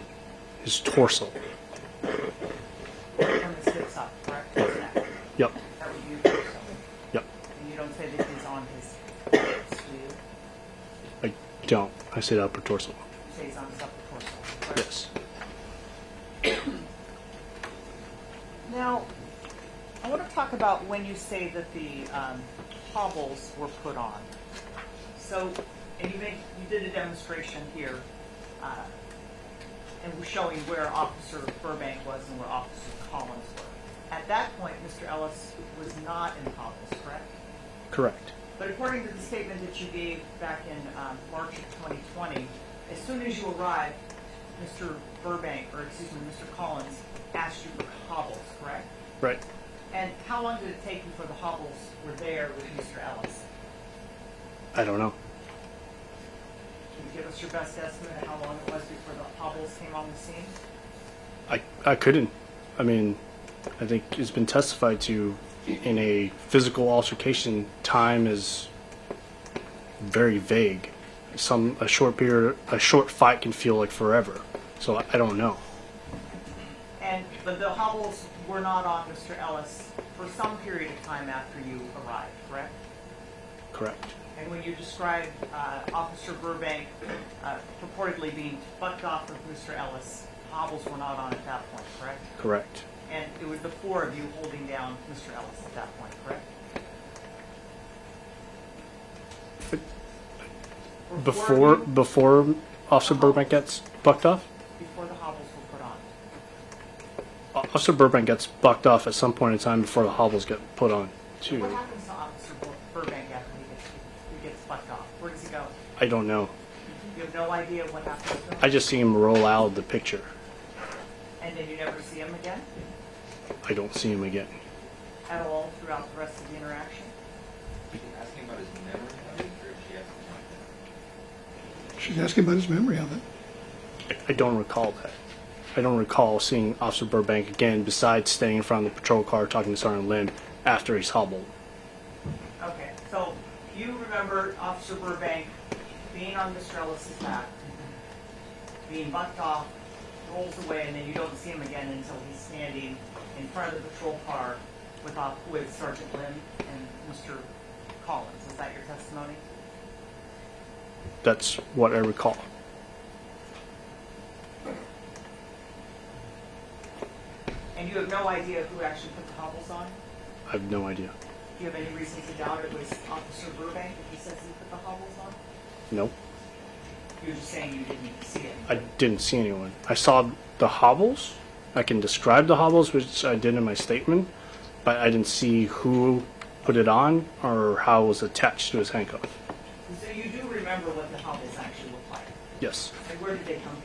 his torso. From his hips up, correct? His neck. Yep. That would be your torso. Yep. And you don't say that he's on his hips, do you? I don't. I said upper torso. You say he's on his upper torso, correct? Yes. Now, I want to talk about when you say that the hobbles were put on. So, and you did a demonstration here, and we're showing where Officer Burbank was and where Officer Collins were. At that point, Mr. Ellis was not in hobbles, correct? Correct. But according to the statement that you gave back in March of 2020, as soon as you arrived, Mr. Collins asked you for hobbles, correct? Right. And how long did it take you for the hobbles were there with Mr. Ellis? I don't know. Can you give us your best estimate of how long it was before the hobbles came on the scene? I couldn't. I mean, I think it's been testified to in a physical altercation. Time is very vague. A short fight can feel like forever. So I don't know. But the hobbles were not on Mr. Ellis for some period of time after you arrived, correct? Correct. And when you described Officer Burbank purportedly being bucked off with Mr. Ellis, hobbles were not on at that point, correct? Correct. And it was the four of you holding down Mr. Ellis at that point, correct? Or four of you Before Officer Burbank gets bucked off? before the hobbles were put on. Officer Burbank gets bucked off at some point in time before the hobbles get put on, too. What happens to Officer Burbank after he gets bucked off? Where does he go? I don't know. You have no idea what happens to him? I just see him roll out of the picture. And then you never see him again I don't see him again. at all throughout the rest of the interaction? Are you asking about his memory of it, or is she asking about that? She's asking about his memory of it. I don't recall that. I don't recall seeing Officer Burbank again besides staying in front of the patrol car talking to Sergeant Lim after he's hobbled. Okay, so you remember Officer Burbank being on Mr. Ellis's back, being bucked off, rolls away, and then you don't see him again until he's standing in front of the patrol car with Sergeant Lim and Mr. Collins. Is that your testimony? That's what I recall. And you have no idea who actually put the hobbles on? I have no idea. Do you have any reason to doubt it was Officer Burbank if he says he put the hobbles on? Nope. You're just saying you didn't see it. I didn't see anyone. I saw the hobbles. I can describe the hobbles, which I did in my statement, but I didn't see who put it on or how it was attached to his handcuff. So you do remember what the hobbles actually look like? Yes. And where did they come from?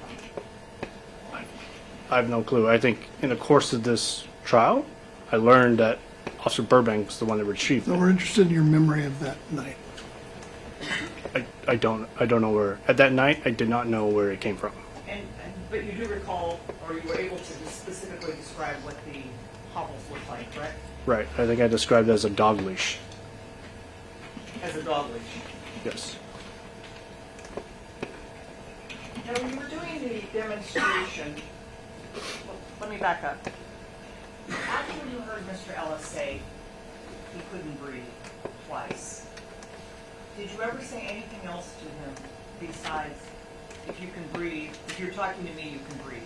I have no clue. I think in the course of this trial, I learned that Officer Burbank was the one that retrieved So it. we're interested in your memory of that night. I don't know where, at that night, I did not know where it came from. But you do recall, or you were able to specifically describe what the hobbles looked like, correct? Right, I think I described it as a dog leash. As a dog leash. Yes. Now, when you were doing the demonstration, well, let me back up. After you heard Mr. Ellis say he couldn't breathe twice, did you ever say anything else to him besides, if you can breathe, if you're talking to me, you can breathe?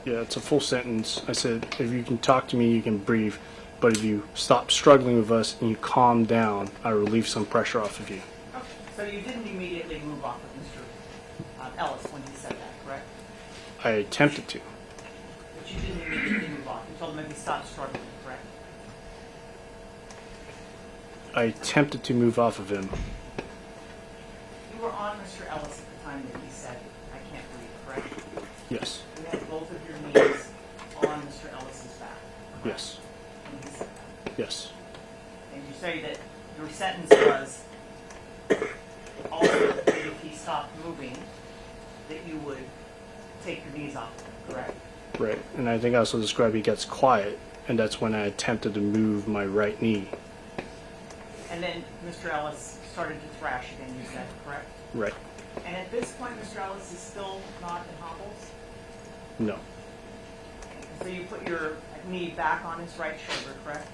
Yeah, it's a full sentence. I said, if you can talk to me, you can breathe. But if you stop struggling with us and you calm down, I relieve some pressure off of you. Okay. So you didn't immediately move off of Mr. Ellis when he said that, correct? I attempted to. But you didn't immediately move off. You told him maybe stop struggling, correct? I attempted to move off of him. You were on Mr. Ellis at the time that he said, I can't breathe, correct? Yes. You had both of your knees on Mr. Ellis's back. Yes. When he said that. Yes. And you say that your sentence was, also, that if he stopped moving, that you would take your knees off him, correct? Right. And I think I also described he gets quiet, and that's when I attempted to move my right knee. And then Mr. Ellis started to thrash again, you said, correct? Right. And at this point, Mr. Ellis is still not in hobbles? No. So you put your knee back on his right shoulder, correct?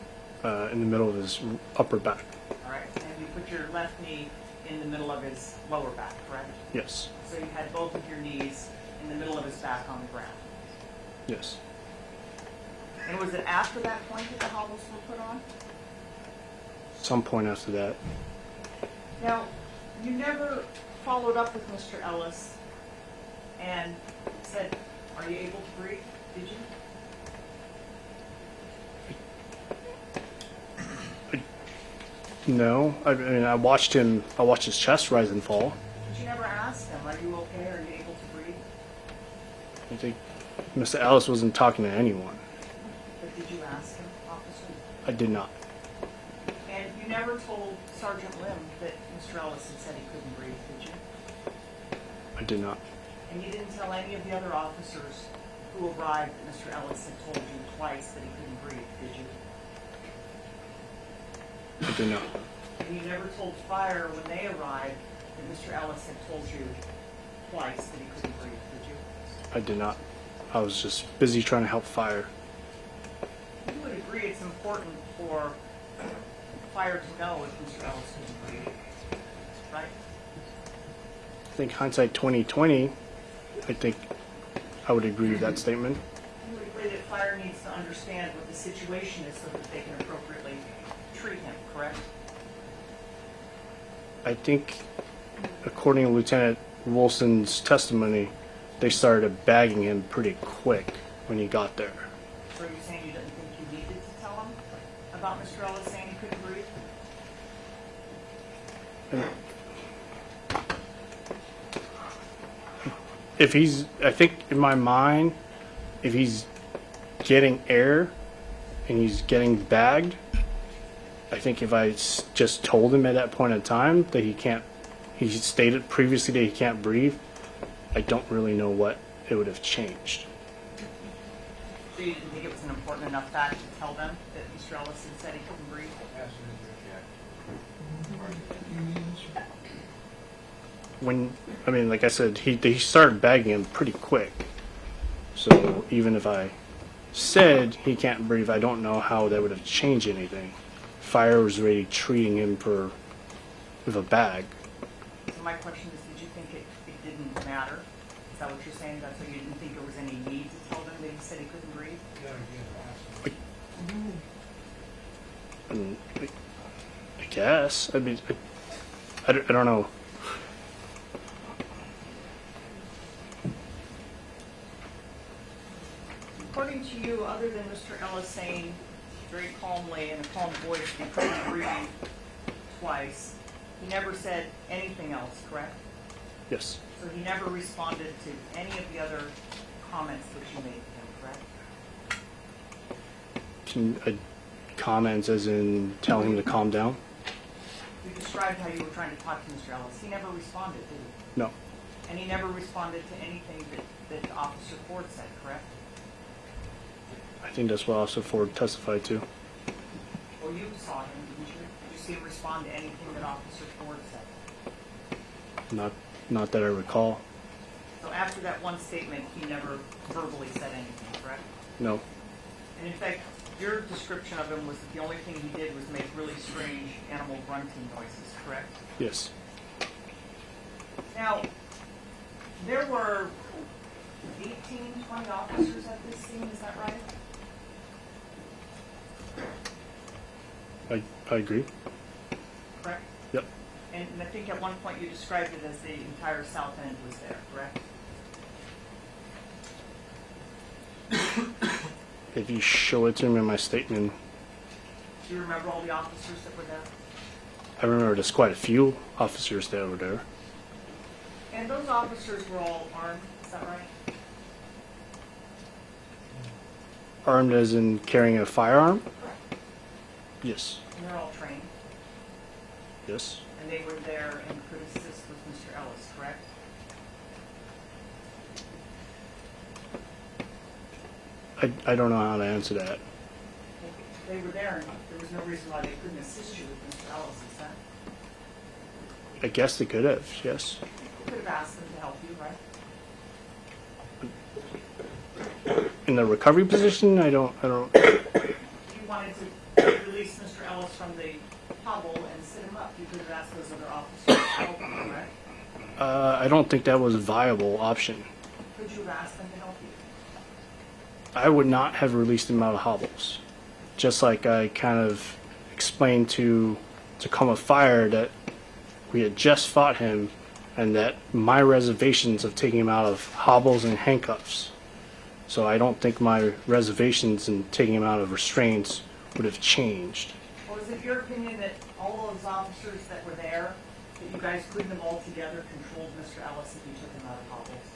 In the middle of his upper back. All right. And you put your left knee in the middle of his lower back, correct? Yes. So you had both of your knees in the middle of his back on the ground. Yes. And was it after that point that the hobbles were put on? Some point after that. Now, you never followed up with Mr. Ellis and said, are you able to breathe? Did you? No. I mean, I watched his chest rise and fall. But you never asked him, are you okay? Are you able to breathe? I think Mr. Ellis wasn't talking to anyone. But did you ask him, officer? I did not. And you never told Sergeant Lim that Mr. Ellis had said he couldn't breathe, did you? I did not. And you didn't tell any of the other officers who arrived that Mr. Ellis had told you twice that he couldn't breathe, did you? I did not. And you never told fire when they arrived that Mr. Ellis had told you twice that he couldn't breathe, did you? I did not. I was just busy trying to help fire. You would agree it's important for fire to know if Mr. Ellis couldn't breathe, right? I think hindsight 2020, I think I would agree with that statement. You would agree that fire needs to understand what the situation is so that they can appropriately treat him, correct? I think, according to Lieutenant Wilson's testimony, they started bagging him pretty quick when he got there. So you're saying you didn't think you needed to tell him about Mr. Ellis saying he couldn't breathe? If he's, I think in my mind, if he's getting air and he's getting bagged, I think if I just told him at that point in time that he stated previously that he can't breathe, I don't really know what it would have changed. So you didn't think it was an important enough fact to tell them that Mr. Ellis had said he couldn't breathe? When, I mean, like I said, he started bagging him pretty quick. So even if I said he can't breathe, I don't know how that would have changed anything. Fire was already treating him with a bag. So my question is, did you think it didn't matter? Is that what you're saying? That's why you didn't think there was any need to tell them that he said he couldn't breathe? I guess. I mean, I don't know. According to you, other than Mr. Ellis saying very calmly in a calm voice that he couldn't breathe twice, he never said anything else, correct? Yes. So he never responded to any of the other comments that you made to him, correct? Comments as in telling him to calm down? You described how you were trying to talk to Mr. Ellis. He never responded, did he? No. And he never responded to anything that Officer Ford said, correct? I think that's what Officer Ford testified to. Well, you saw him, didn't you? Did you see him respond to anything that Officer Ford said? Not that I recall. So after that one statement, he never verbally said anything, correct? No. And in fact, your description of him was that the only thing he did was make really strange animal grunting noises, correct? Yes. Now, there were 18, 20 officers at this scene, is that right? I agree. Correct? Yep. And I think at one point you described it as the entire south end was there, correct? If you show it to him in my statement, Do you remember all the officers that were there? I remember there's quite a few officers that were there. And those officers were all armed, is that right? Armed as in carrying a firearm? Correct. Yes. And they're all trained, Yes. and they were there and could assist with Mr. Ellis, correct? I don't know how to answer that. They were there, and there was no reason why they couldn't assist you with Mr. Ellis, is that? I guess they could have, yes. You could have asked them to help you, right? In the recovery position, I don't. If you wanted to release Mr. Ellis from the hobble and sit him up, you could have asked those other officers to help him, correct? I don't think that was a viable option. Could you have asked them to help you? I would not have released him out of hobbles. Just like I kind of explained to Tacoma Fire that we had just fought him and that my reservations of taking him out of hobbles and handcuffs. So I don't think my reservations in taking him out of restraints would have changed. Or is it your opinion that all those officers that were there, that you guys couldn't have all together controlled Mr. Ellis if you took him out of hobbles?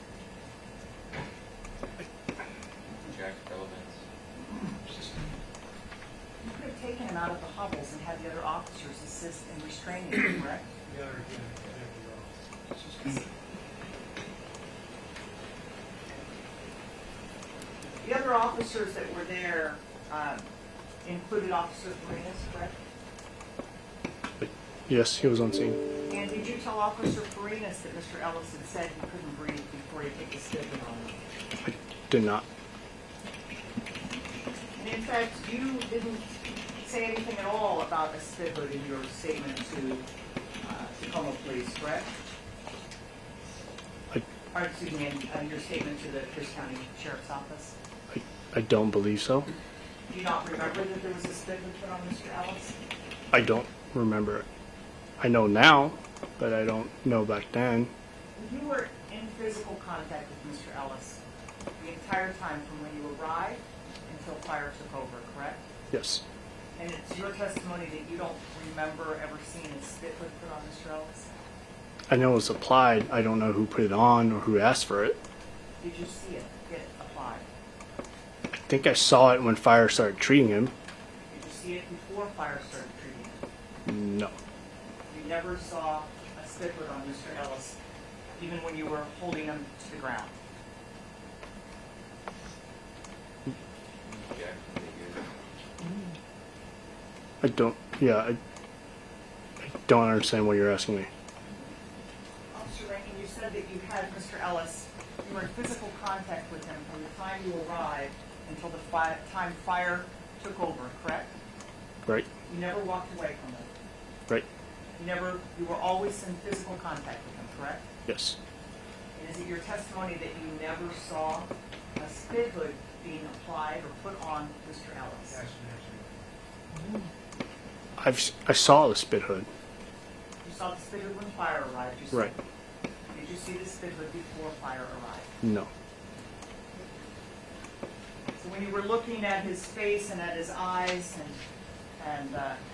Jack, relevance. You could have taken him out of the hobbles and had the other officers assist in restraining him, correct? The other officers that were there included Officer Farinas, correct? Yes, he was on scene. And did you tell Officer Farinas that Mr. Ellis had said he couldn't breathe before he took the stiffener on him? I did not. And in fact, you didn't say anything at all about a spit hood in your statement to Tacoma Police, correct? Or, excuse me, in your statement to the Pierce County Sheriff's Office? I don't believe so. Do you not remember that there was a spit hood put on Mr. Ellis? I don't remember. I know now, but I don't know back then. You were in physical contact with Mr. Ellis the entire time from when you arrived until fire took over, correct? Yes. And it's your testimony that you don't remember ever seeing a spit hood put on Mr. Ellis? I know it was applied. I don't know who put it on or who asked for it. Did you see it get applied? I think I saw it when fire started treating him. Did you see it before fire started treating him? No. You never saw a spit hood on Mr. Ellis, even when you were holding him to the ground? Jack, I don't. Yeah, I don't understand what you're asking me. Officer Rankine, you said that you had Mr. Ellis, you were in physical contact with him from the time you arrived until the time fire took over, correct? Right. You never walked away from him. Right. You were always in physical contact with him, correct? Yes. And is it your testimony that you never saw a spit hood being applied or put on Mr. Ellis? I saw the spit hood. You saw the spit hood when fire arrived, you said? Right. Did you see the spit hood before fire arrived? No. So when you were looking at his face and at his eyes and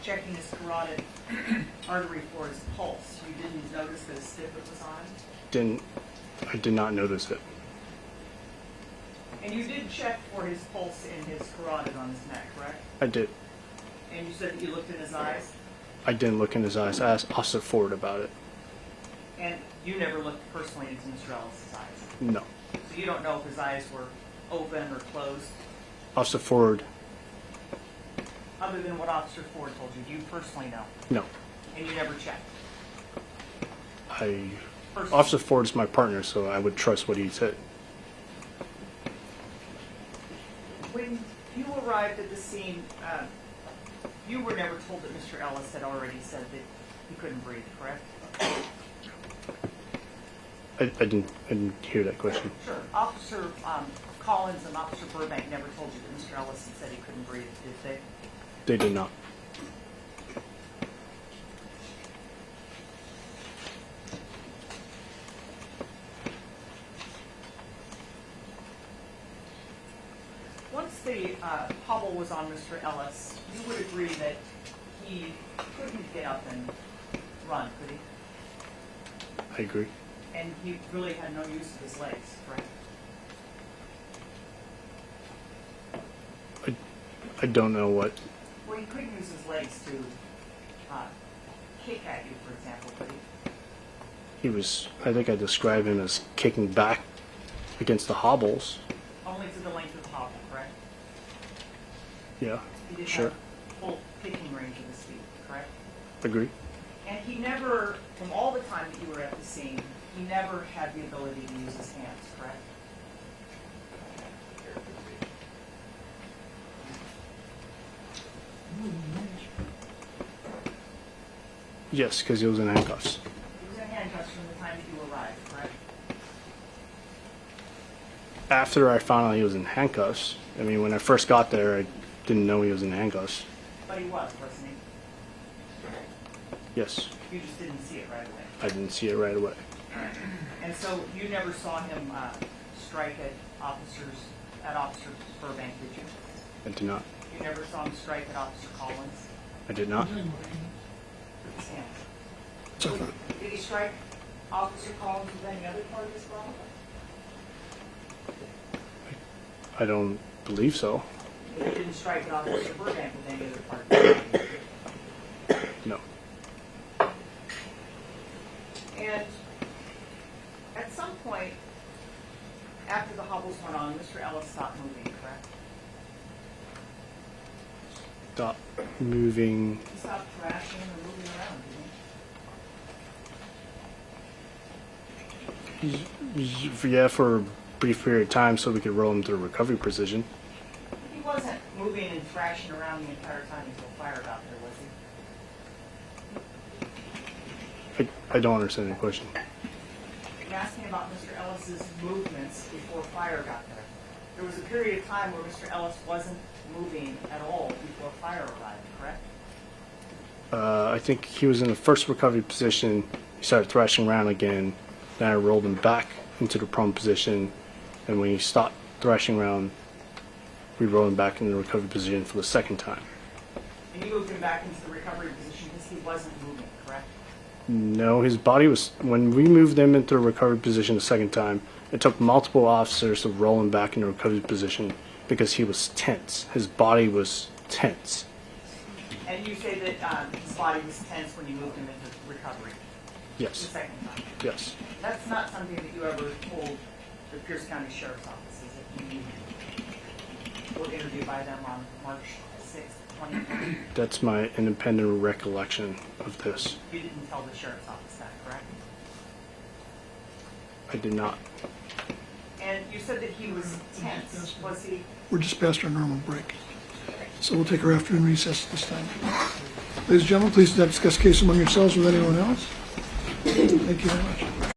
checking his carotid artery for his pulse, you didn't notice that a spit hood was on him? I did not notice it. And you did check for his pulse and his carotid on his neck, correct? I did. And you said that you looked in his eyes? I didn't look in his eyes. I asked Officer Ford about it. And you never looked personally into Mr. Ellis's eyes? No. So you don't know if his eyes were open or closed, Officer Ford, other than what Officer Ford told you? Do you personally know? no. And you never checked? I Personally? Officer Ford's my partner, so I would trust what he said. When you arrived at the scene, you were never told that Mr. Ellis had already said that he couldn't breathe, correct? I didn't hear that question. Sure. Officer Collins and Officer Burbank never told you that Mr. Ellis had said he couldn't breathe, did they? They did not. Once the hobble was on Mr. Ellis, you would agree that he couldn't get up and run, could he? I agree. And he really had no use of his legs, correct? I don't know what. Well, he couldn't use his legs to kick at you, for example, could he? He was, I think I described him as kicking back against the hobbles. Only to the length of the hobble, correct? Yeah, He did sure. have full kicking range of his feet, correct? Agree. And he never, from all the time that you were at the scene, he never had the ability to use his hands, correct? Yes, because he was in handcuffs. He was in handcuffs from the time that you arrived, correct? After I found out he was in handcuffs, I mean, when I first got there, I didn't know he was in handcuffs. But he was, wasn't he? Yes, You just didn't see it right away. I didn't see it right away. And so you never saw him strike at Officer Burbank, did you? I did not. You never saw him strike at Officer Collins I did not. with his hands? So, Did he strike Officer Collins with any other part of his body? I don't believe so. He didn't strike at Officer Burbank with any other part of his body? No. And at some point, after the hobbles went on, Mr. Ellis stopped moving, correct? Stop moving. He stopped thrashing or moving around, didn't he? Yeah, for a brief period of time so we could roll him to a recovery position. He wasn't moving and thrashing around the entire time until fire got there, was he? I don't understand the question. I'm asking about Mr. Ellis's movements before fire got there. There was a period of time where Mr. Ellis wasn't moving at all before fire arrived, correct? I think he was in the first recovery position. He started thrashing around again. Then I rolled him back into the prone position. And when he stopped thrashing around, we rolled him back into the recovery position for the second time. And you moved him back into the recovery position because he wasn't moving, correct? No, his body was, when we moved him into the recovery position the second time, it took multiple officers to roll him back into the recovery position because he was tense. His body was tense. And you say that his body was tense when you moved him into recovery the Yes, second time. yes. That's not something that you ever told the Pierce County Sheriff's Office, is it? You were interviewed by them on March 6th, 2020. That's my independent recollection of this. You didn't tell the Sheriff's Office that, correct? I did not. And you said that he was tense. Was he? we're just past our normal break. So we'll take our afternoon recess at this time. Ladies and gentlemen, please do not discuss case among yourselves with anyone else. Thank you very much.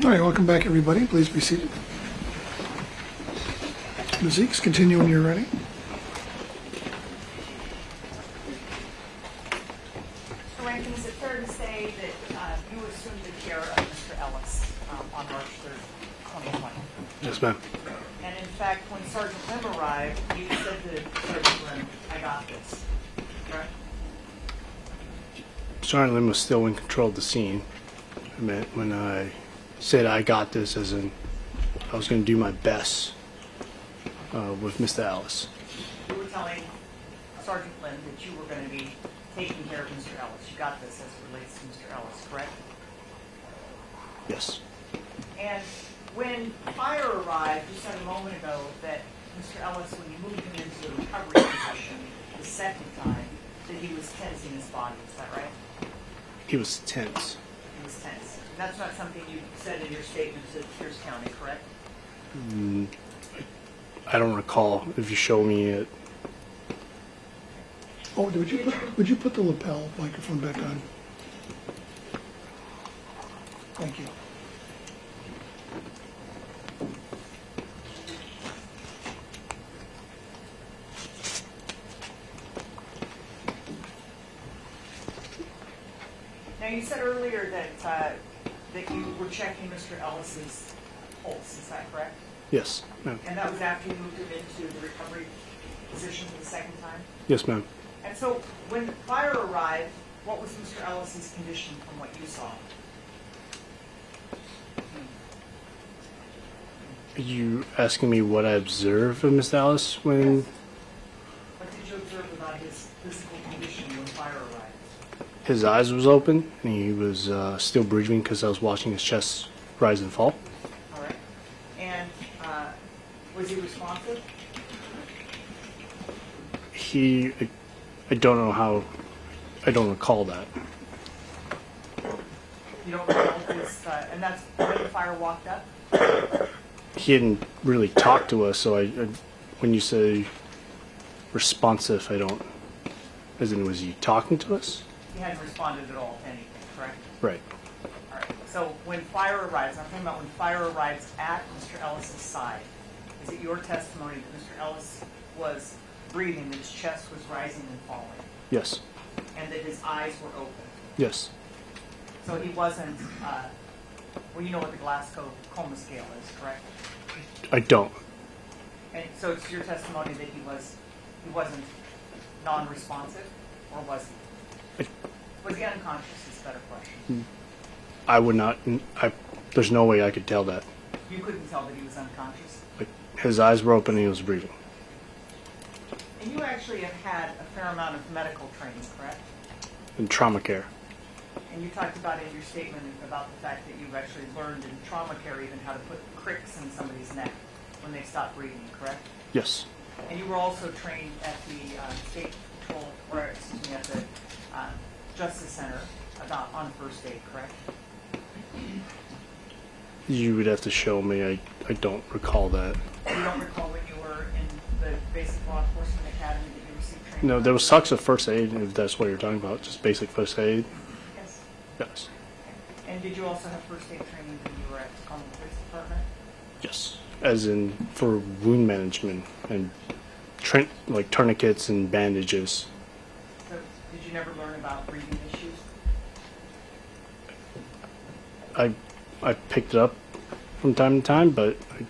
All right, welcome back, everybody. Please be seated. Ms. Eakes, continue when you're ready. Mr. Rankin, is it fair to say that you assumed the care of Mr. Ellis on March 3rd, 2020? Yes, ma'am. And in fact, when Sergeant Lim arrived, you said to Sergeant Lim, I got this, correct? Sergeant Lim was still in control of the scene. I meant when I said I got this, as in I was going to do my best with Mr. Ellis. You were telling Sergeant Lim that you were going to be taking care of Mr. Ellis. You got this as it relates to Mr. Ellis, correct? Yes. And when fire arrived, you said a moment ago that Mr. Ellis, when you moved him into the recovery position the second time, that he was tensing his body. Is that right? He was tense. He was tense. That's not something you said in your statement to Pierce County, correct? I don't recall. If you show me it, Oh, would you put the lapel microphone back on? Thank you. Now, you said earlier that you were checking Mr. Ellis's pulse. Is that correct? yes, ma'am. And that was after you moved him into the recovery position the second time? Yes, ma'am. And so, when the fire arrived, what was Mr. Ellis's condition from what you saw? Are you asking me what I observed of Mr. Ellis when? Yes. What did you observe about his physical condition when fire arrived? His eyes was open and he was still breathing because I was watching his chest rise and fall. All right. And was he responsive? I don't know how. I don't recall that. You don't recall his, and that's when the fire walked up? He hadn't really talked to us, so when you say responsive, I don't. As in, was he talking to us? He hadn't responded at all to anything, correct? Right. All right. So when fire arrives, I'm talking about when fire arrives at Mr. Ellis's side, is it your testimony that Mr. Ellis was breathing, that his chest was rising and falling, Yes. and that his eyes were open? Yes. So he wasn't, well, you know what the Glasgow coma scale is, correct? I don't. And so it's your testimony that he wasn't non-responsive, or was he? Was he unconscious is a better question. I would not. There's no way I could tell that. You couldn't tell that he was unconscious? Like, his eyes were open and he was breathing. And you actually have had a fair amount of medical training, correct? In trauma care. And you talked about in your statement about the fact that you've actually learned in trauma care even how to put cricks in somebody's neck when they stop breathing, correct? Yes. And you were also trained at the state patrol, or excuse me, at the Justice Center on first aid, correct? You would have to show me. I don't recall that. You don't recall when you were in the basic law enforcement academy that you received training? No, there was talks of first aid, if that's what you're talking about. Just basic first aid. Yes. Yes. And did you also have first aid training when you were at Tacoma Police Department? Yes. As in for wound management and like tourniquets and bandages. So did you never learn about breathing issues? I picked it up from time to time, but I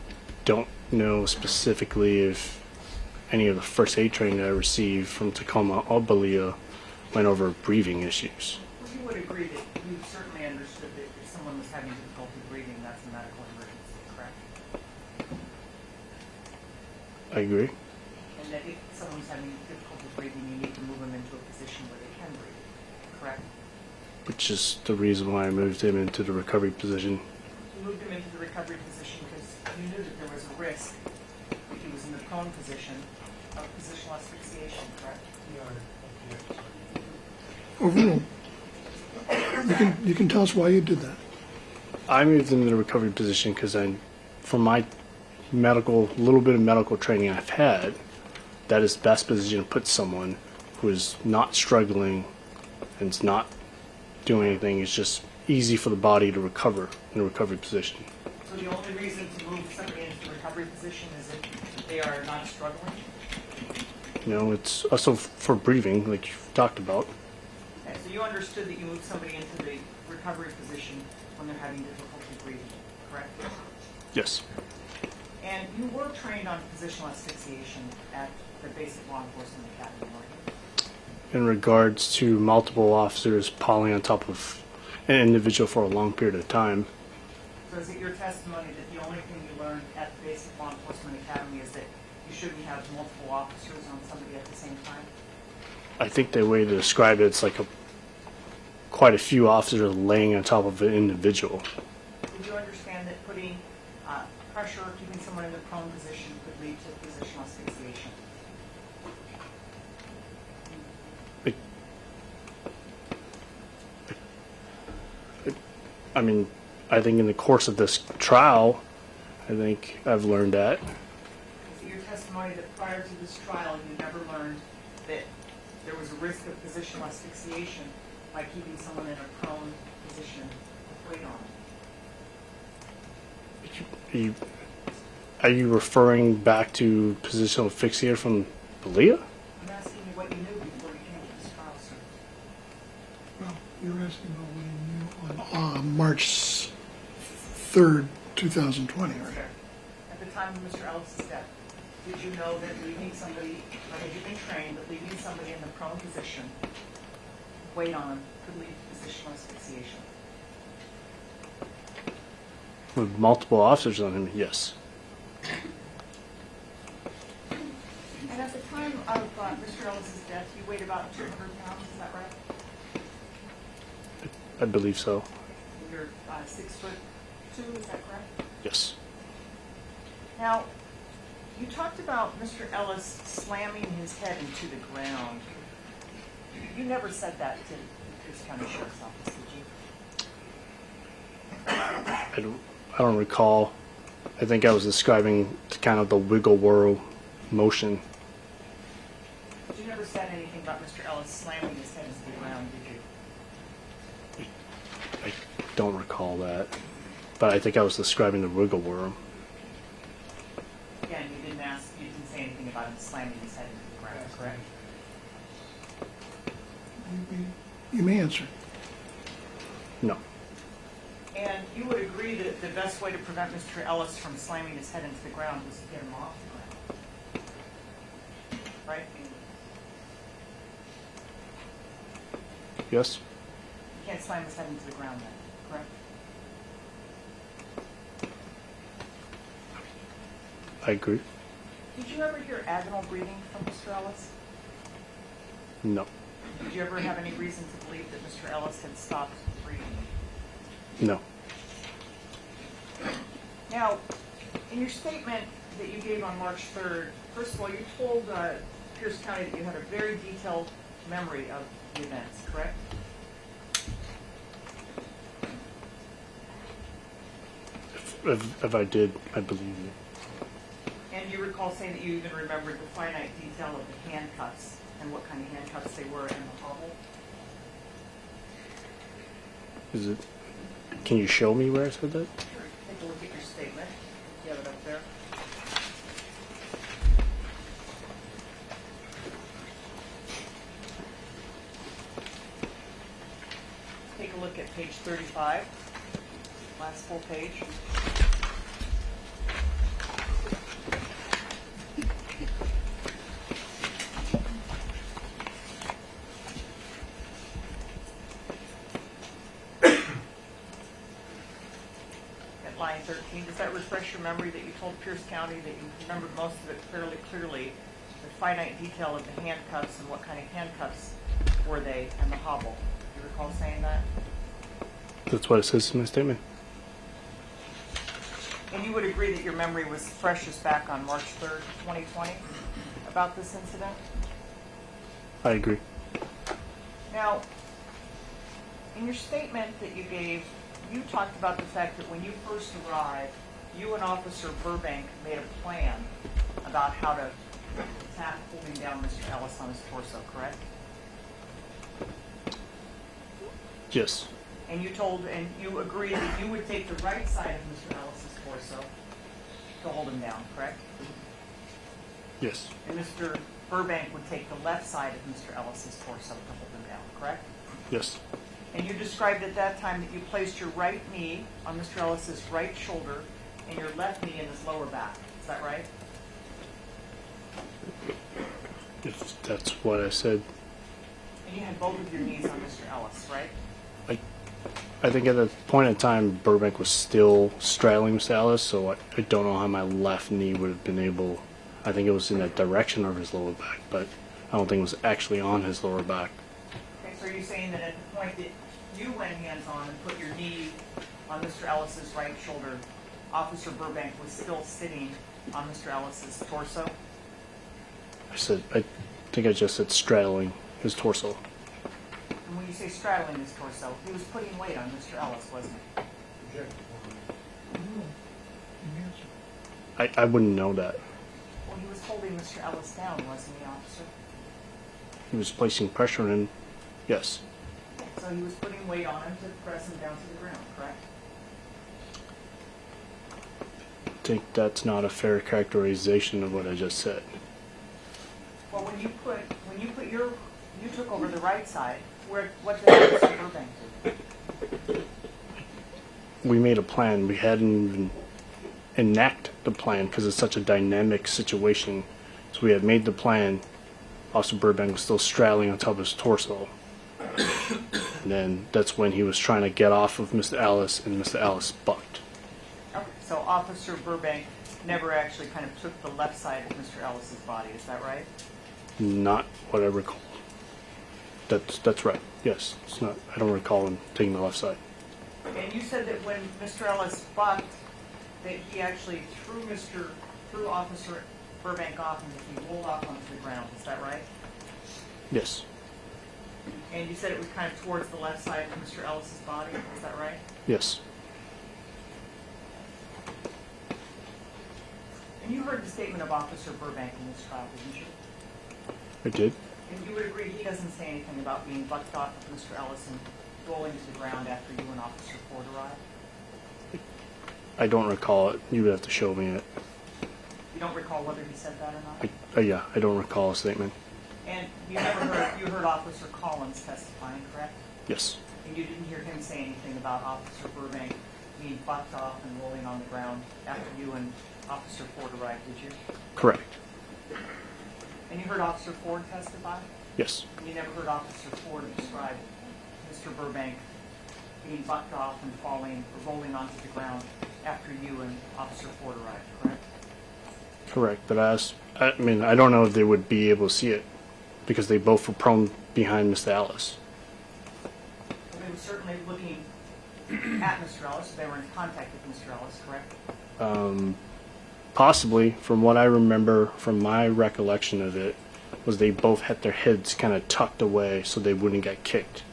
don't know specifically if any of the first aid training that I received from Tacoma or Belia went over breathing issues. Well, you would agree that you certainly understood that if someone was having difficulty breathing, that's a medical emergency, correct? I agree. And that if someone's having difficulty breathing, you need to move them into a position where they can breathe, correct? Which is the reason why I moved him into the recovery position. You moved him into the recovery position because you knew that there was a risk if he was in the prone position of positional asphyxiation, correct? Overruled. You can tell us why you did that. I moved into the recovery position because from my little bit of medical training I've had, that is the best position to put someone who is not struggling and is not doing anything, is just easy for the body to recover in a recovery position. So the only reason to move somebody into the recovery position is if they are not struggling? You know, it's also for breathing, like you've talked about. Okay, so you understood that you moved somebody into the recovery position when they're having difficulty breathing, correct? Yes. And you were trained on positional asphyxiation at the Basic Law Enforcement Academy, weren't you? In regards to multiple officers piling on top of an individual for a long period of time, So is it your testimony that the only thing you learned at the Basic Law Enforcement Academy is that you shouldn't have multiple officers on somebody at the same time? I think the way to describe it, it's like quite a few officers laying on top of an individual. Did you understand that putting pressure, keeping someone in the prone position could lead to positional asphyxiation? I mean, I think in the course of this trial, I think I've learned that. Is it your testimony that prior to this trial, you never learned that there was a risk of positional asphyxiation by keeping someone in a prone position with weight on? Are you referring back to positional asphyxia from Belia? I'm asking you what you knew before you came to this trial, sir. Well, you're asking about what he knew on March 3rd, 2020, right? Sir, at the time of Mr. Ellis' death, did you know that leaving somebody, or had you been trained that leaving somebody in the prone position, weight on, could lead to positional asphyxiation? With multiple officers on him, yes. And at the time of Mr. Ellis' death, you weighed about 200 pounds, is that right? I believe so. You're 6'2", is that correct? Yes. Now, you talked about Mr. Ellis slamming his head into the ground. You never said that to the Pierce County Sheriff's Office, did you? I don't recall. I think I was describing kind of the wiggle whirl motion. But you never said anything about Mr. Ellis slamming his head into the ground, did you? I don't recall that. But I think I was describing the wiggle whirl. Again, you didn't say anything about him slamming his head into the ground, correct? You may answer. No. And you would agree that the best way to prevent Mr. Ellis from slamming his head into the ground was to get him off the ground. Right? Yes? You can't slam his head into the ground then, correct? I agree. Did you ever hear agonal breathing from Mr. Ellis? No. Did you ever have any reason to believe that Mr. Ellis had stopped breathing? No. Now, in your statement that you gave on March 3rd, first of all, you told Pierce County that you had a very detailed memory of the events, correct? If I did, I believe you. And you recall saying that you even remembered the finite detail of the handcuffs and what kind of handcuffs they were and the hobble? Is it? Can you show me where I said that? Sure. Take a look at your statement. You have it up there. Take a look at page 35, last full page. At line 13, does that refresh your memory that you told Pierce County that you remembered most of it fairly clearly, the finite detail of the handcuffs and what kind of handcuffs were they and the hobble? Do you recall saying that? That's what it says in my statement. And you would agree that your memory was freshest back on March 3rd, 2020 about this incident? I agree. Now, in your statement that you gave, you talked about the fact that when you first arrived, you and Officer Burbank made a plan about how to attack holding down Mr. Ellis on his torso, correct? Yes. And you agreed that you would take the right side of Mr. Ellis's torso to hold him down, correct? Yes. And Mr. Burbank would take the left side of Mr. Ellis's torso to hold him down, correct? Yes. And you described at that time that you placed your right knee on Mr. Ellis's right shoulder and your left knee in his lower back. Is that right? If that's what I said. And you had both of your knees on Mr. Ellis, right? I think at the point in time, Burbank was still straddling Mr. Ellis, so I don't know how my left knee would have been able. I think it was in that direction of his lower back, but I don't think it was actually on his lower back. Okay, so are you saying that at the point that you went hands-on and put your knee on Mr. Ellis's right shoulder, Officer Burbank was still sitting on Mr. Ellis's torso? I think I just said straddling his torso. And when you say straddling his torso, he was putting weight on Mr. Ellis, wasn't he? I wouldn't know that. Well, he was holding Mr. Ellis down, wasn't he, officer? He was placing pressure on him. Yes. So he was putting weight on him to press him down to the ground, correct? I think that's not a fair characterization of what I just said. Well, when you took over the right side, what did Mr. Burbank do? We made a plan. We hadn't even enacted the plan because it's such a dynamic situation. So we had made the plan. Officer Burbank was still straddling on top of his torso. And then that's when he was trying to get off of Mr. Ellis, and Mr. Ellis bucked. Okay, so Officer Burbank never actually kind of took the left side of Mr. Ellis's body, is that right? Not what I recall. That's right. Yes, it's not. I don't recall him taking the left side. And you said that when Mr. Ellis bucked, that he actually threw Officer Burbank off and that he rolled off onto the ground. Is that right? Yes. And you said it was kind of towards the left side of Mr. Ellis's body. Is that right? Yes. And you heard the statement of Officer Burbank in this trial, didn't you? I did. And you would agree he doesn't say anything about being bucked off of Mr. Ellis and rolling to the ground after you and Officer Ford arrived? I don't recall it. You would have to show me it. You don't recall whether he said that or not? Yeah, I don't recall a statement. And you heard Officer Collins testifying, correct? Yes. And you didn't hear him say anything about Officer Burbank being bucked off and rolling on the ground after you and Officer Ford arrived, did you? Correct. And you heard Officer Ford testify? Yes. And you never heard Officer Ford describe Mr. Burbank being bucked off and falling or rolling onto the ground after you and Officer Ford arrived, correct? Correct. But I don't know if they would be able to see it because they both were prone behind Mr. Ellis. Well, they were certainly looking at Mr. Ellis. They were in contact with Mr. Ellis, correct? Possibly, from what I remember from my recollection of it, was they both had their heads kind of tucked away so they wouldn't get kicked.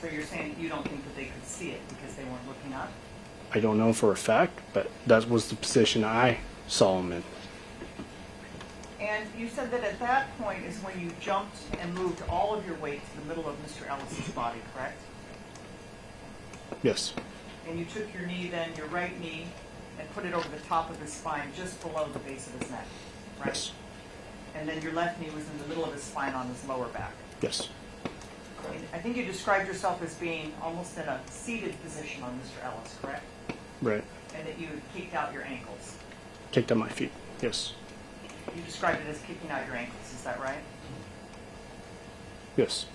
So you're saying you don't think that they could see it because they weren't looking up? I don't know for a fact, but that was the position I saw him in. And you said that at that point is when you jumped and moved all of your weight to the middle of Mr. Ellis's body, correct? Yes. And you took your knee then, your right knee, and put it over the top of his spine, just below the base of his neck, right? Yes. And then your left knee was in the middle of his spine on his lower back. Yes. And I think you described yourself as being almost in a seated position on Mr. Ellis, correct? Right. And that you had kicked out your ankles. Kicked on my feet. Yes. You described it as kicking out your ankles, is that right? Yes.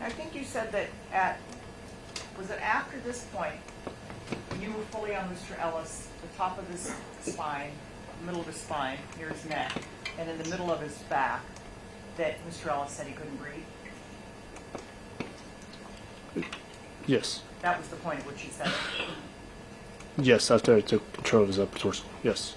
I think you said that was it after this point, when you were fully on Mr. Ellis, the top of his spine, the middle of his spine, near his neck, and in the middle of his back, that Mr. Ellis said he couldn't breathe? Yes. That was the point at which he said it. Yes, after I took control of his upper torso. Yes.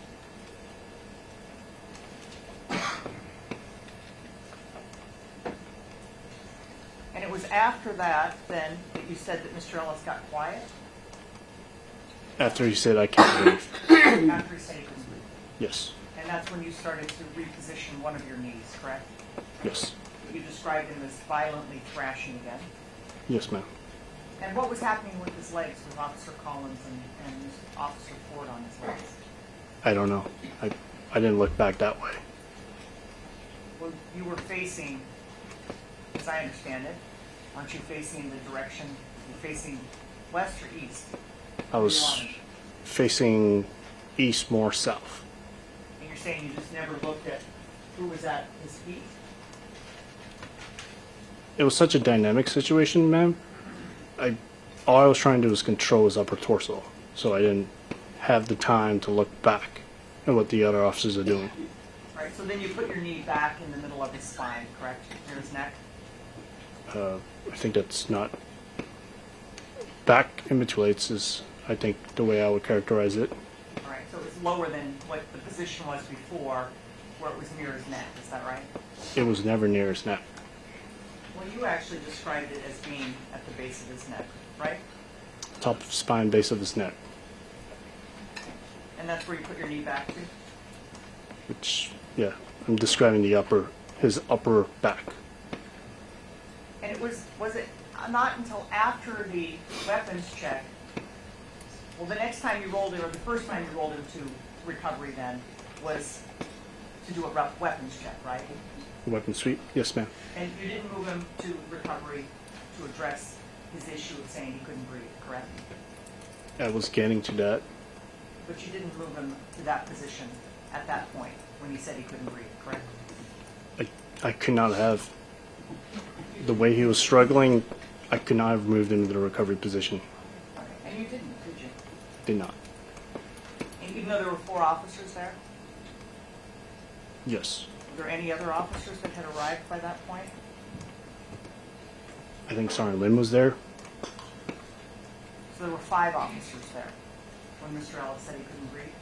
after that, then, that you said that Mr. Ellis got quiet? After he said I can't breathe. After he said he couldn't breathe? Yes. And that's when you started to reposition one of your knees, correct? Yes. You described him as violently thrashing again. Yes, ma'am. And what was happening with his legs, with Officer Collins and Officer Ford on his legs? I don't know. I didn't look back that way. Well, you were facing, as I understand it, aren't you facing the direction, you're facing west or east? I was facing east, more south. And you're saying you just never looked at who was at his feet? It was such a dynamic situation, ma'am. All I was trying to do was control his upper torso, so I didn't have the time to look back at what the other officers are doing. Right, so then you put your knee back in the middle of his spine, correct, near his neck? I think that's not back immatriates is, I think, the way I would characterize it. All right, so it's lower than what the position was before, where it was near his neck, is that right? It was never near his neck. Well, you actually described it as being at the base of his neck, right? Top of spine, base of his neck, And that's where you put your knee back to? which, yeah, I'm describing his upper back. And it was it not until after the weapons check, well, the next time you rolled him, or the first time you rolled him to recovery then, was to do a weapons check, right? Weapon sweep? Yes, ma'am. And you didn't move him to recovery to address his issue of saying he couldn't breathe, correct? I was getting to that. But you didn't move him to that position at that point when he said he couldn't breathe, correct? I could not have, the way he was struggling, I could not have moved him to the recovery position. Okay. And you didn't, did you? Did not. And even though there were 4 officers there, Yes. were there any other officers that had arrived by that point? I think Sergeant Lynn was there. So there were 5 officers there when Mr. Ellis said he couldn't breathe?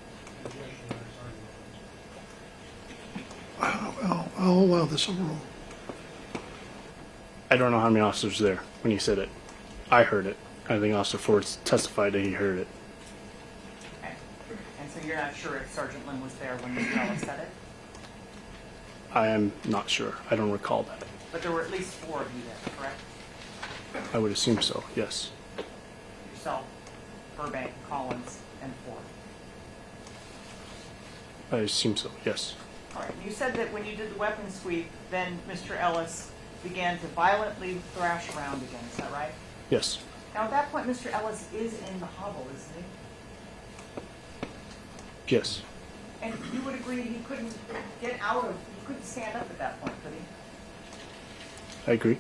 I'll allow this overrule. I don't know how many officers were there when he said it. I heard it. I think Officer Ford testified that he heard it. Okay. And so you're not sure if Sergeant Lynn was there when Mr. Ellis said it? I am not sure. I don't recall that. But there were at least 4 of you there, correct? I would assume so, yes. Yourself, Burbank, Collins, and Ford. I assume so, yes. All right. You said that when you did the weapon sweep, then Mr. Ellis began to violently thrash around again. Is that right? Yes. Now, at that point, Mr. Ellis is in the hovel, isn't he? Yes. And you would agree he couldn't get out of, he couldn't stand up at that point, could he? I agree.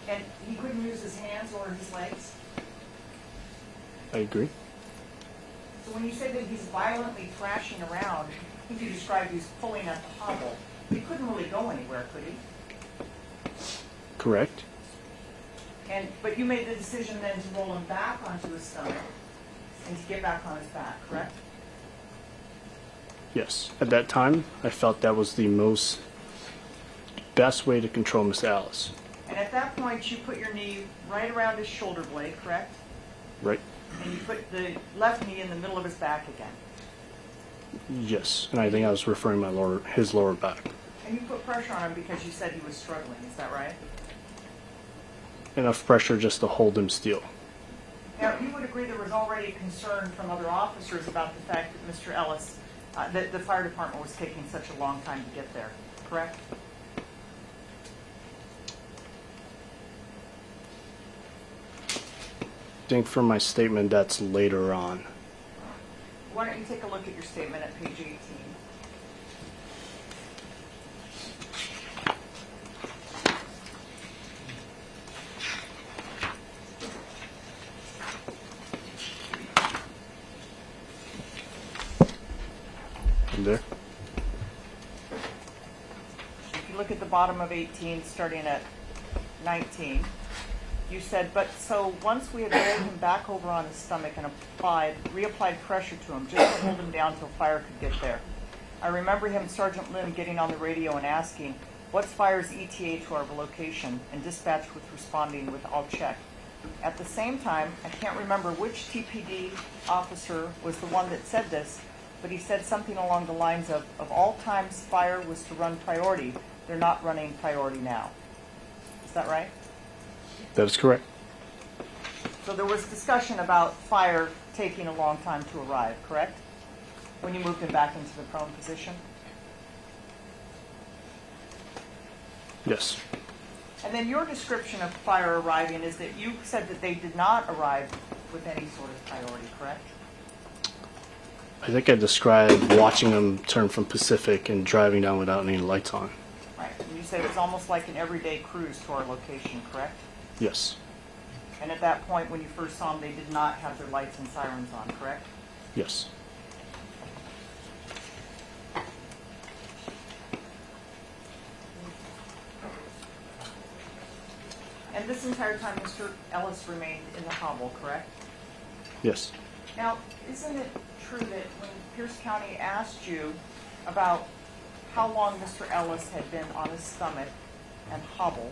And he couldn't use his hands or his legs? I agree. So when you say that he's violently thrashing around, I think you described he's pulling at the hovel. He couldn't really go anywhere, could he? Correct. But you made the decision then to roll him back onto his stomach and to get back on his back, correct? Yes. At that time, I felt that was the best way to control Mr. Ellis. And at that point, you put your knee right around his shoulder blade, correct? Right? And you put the left knee in the middle of his back again. Yes. And I think I was referring his lower back. And you put pressure on him because you said he was struggling, is that right? Enough pressure just to hold him still. Now, you would agree there was already concern from other officers about the fact that Mr. Ellis, that the fire department was taking such a long time to get there, correct? I think from my statement, that's later on. Why don't you take a look at your statement at page 18? From there? If you look at the bottom of 18, starting at 19, you said, but so once we had rolled him back over on his stomach and reapplied pressure to him just to hold him down till fire could get there. I remember him, Sergeant Lynn, getting on the radio and asking, What's fire's ETA to our location and dispatch with responding with I'll check. At the same time, I can't remember which TPD officer was the one that said this, but he said something along the lines of all times fire was to run priority, they're not running priority now. Is that right? That is correct. So there was discussion about fire taking a long time to arrive, correct? When you moved him back into the prone position? Yes. And then your description of fire arriving is that you said that they did not arrive with any sort of priority, correct? I think I described watching them turn from Pacific and driving down without any lights on. Right. And you said it was almost like an everyday cruise to our location, correct? Yes. And at that point, when you first saw them, they did not have their lights and sirens on, correct? Yes. And this entire time, Mr. Ellis remained in the hobble, correct? Yes. Now, isn't it true that when Pierce County asked you about how long Mr. Ellis had been on his stomach and hobbled,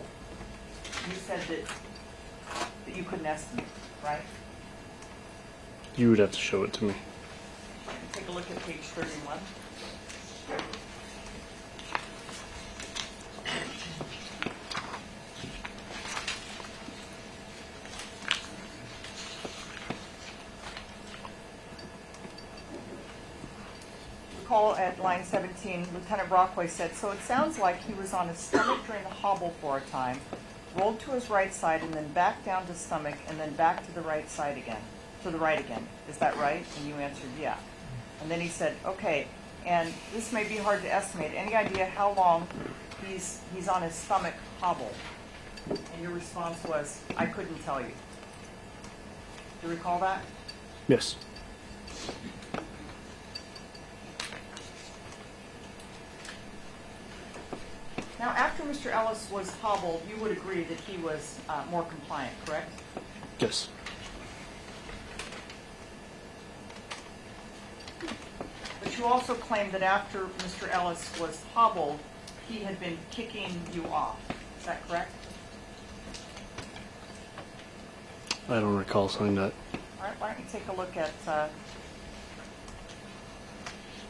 you said that you couldn't estimate, right? You would have to show it to me. Take a look at page 31. Recall at line 17, Lieutenant Brockway said, so it sounds like he was on his stomach during the hobble for a time, rolled to his right side, and then back down to stomach, and then back to the right side again, to the right again. Is that right? And you answered, yeah. And then he said, okay, and this may be hard to estimate. Any idea how long he's on his stomach hobble? And your response was, I couldn't tell you. Do you recall that? Yes. Now, after Mr. Ellis was hobbled, you would agree that he was more compliant, correct? Yes. But you also claimed that after Mr. Ellis was hobbled, he had been kicking you off. Is that correct? I don't recall saying that. All right, why don't you take a look at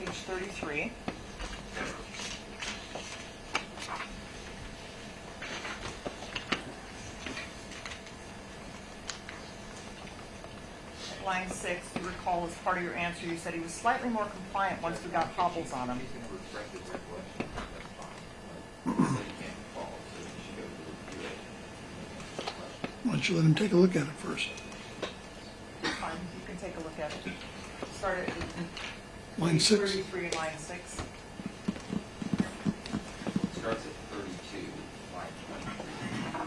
page 33. At line 6, you recall as part of your answer, you said he was slightly more compliant once we got hobbles on him. He's gonna refresh his recollection, that's fine. But he said he can't recall, so he should go to review it. Why don't you let him take a look at it first? Fine, you can take a look at it. Start at Line page 6. 33 and line 6. Starts at 32, line 23.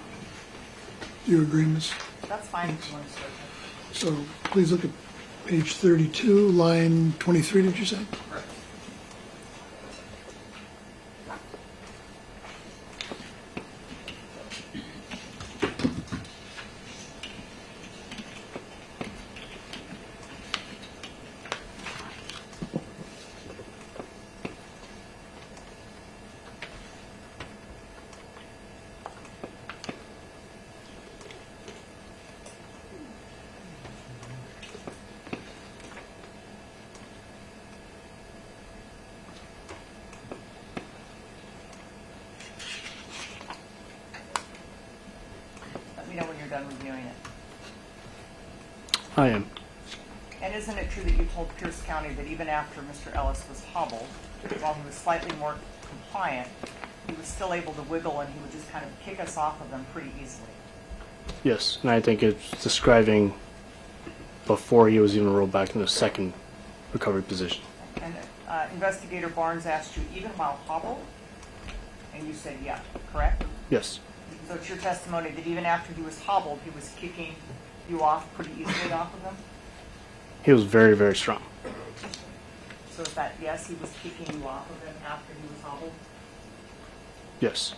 Do you agree, Ms.? That's fine if you want to start there. So please look at page 32, line 23, did you say? Correct. Let me know when you're done reviewing it. I am. And isn't it true that you told Pierce County that even after Mr. Ellis was hobbled, while he was slightly more compliant, he was still able to wiggle and he would just kind of kick us off of them pretty easily? Yes. And I think it's describing before he was even rolled back in the second recovery position. And Investigator Barnes asked you, even while hobbled? And you said, yeah, correct? Yes. So it's your testimony that even after he was hobbled, he was kicking you off pretty easily off of them? He was very, very strong. So is that, yes, he was kicking you off of him after he was hobbled? Yes.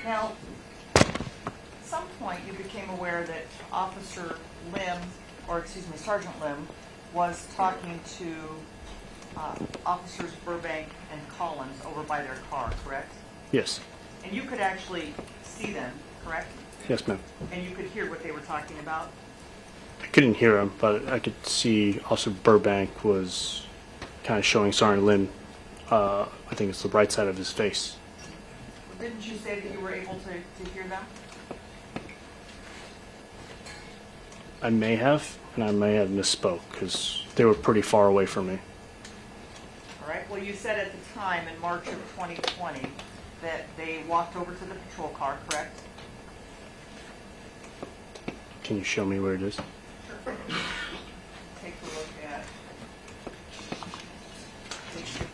Now, at some point you became aware that Officer Lim, or excuse me, Sergeant Lim, was talking to Officers Burbank and Collins over by their car, correct? Yes. And you could actually see them, correct? Yes, ma'am. And you could hear what they were talking about? I couldn't hear him, but I could see also Burbank was kind of showing Sergeant Lim, I think it's the right side of his face. Didn't you say that you were able to hear them? I may have, and I may have misspoke because they were pretty far away from me. All right, well, you said at the time in March of 2020 that they walked over to the patrol car, correct? Can you show me where it is? Take a look at page 15.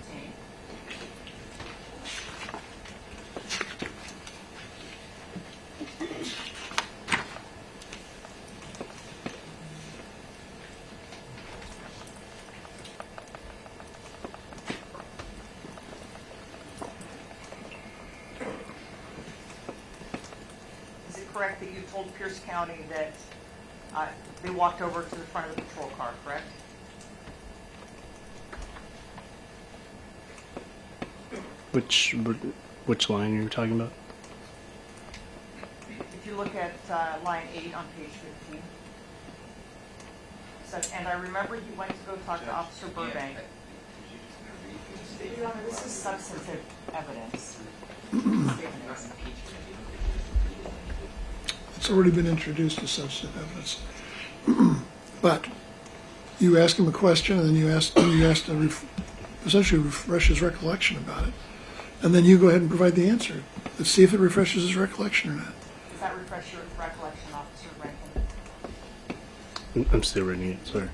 Is it correct that you told Pierce County that they walked over to the front of the patrol car, correct? Which line are you talking about? If you look at line 8 on page 15. So, and I remember you went to go talk to Officer Burbank. Your Honor, this is substantive evidence. It's already been introduced as substantive evidence. But you ask him a question, and then you ask to essentially refresh his recollection about it. And then you go ahead and provide the answer. Let's see if it refreshes his recollection or not. Does that refresh your recollection, Officer Rankin? I'm still reading it, sorry.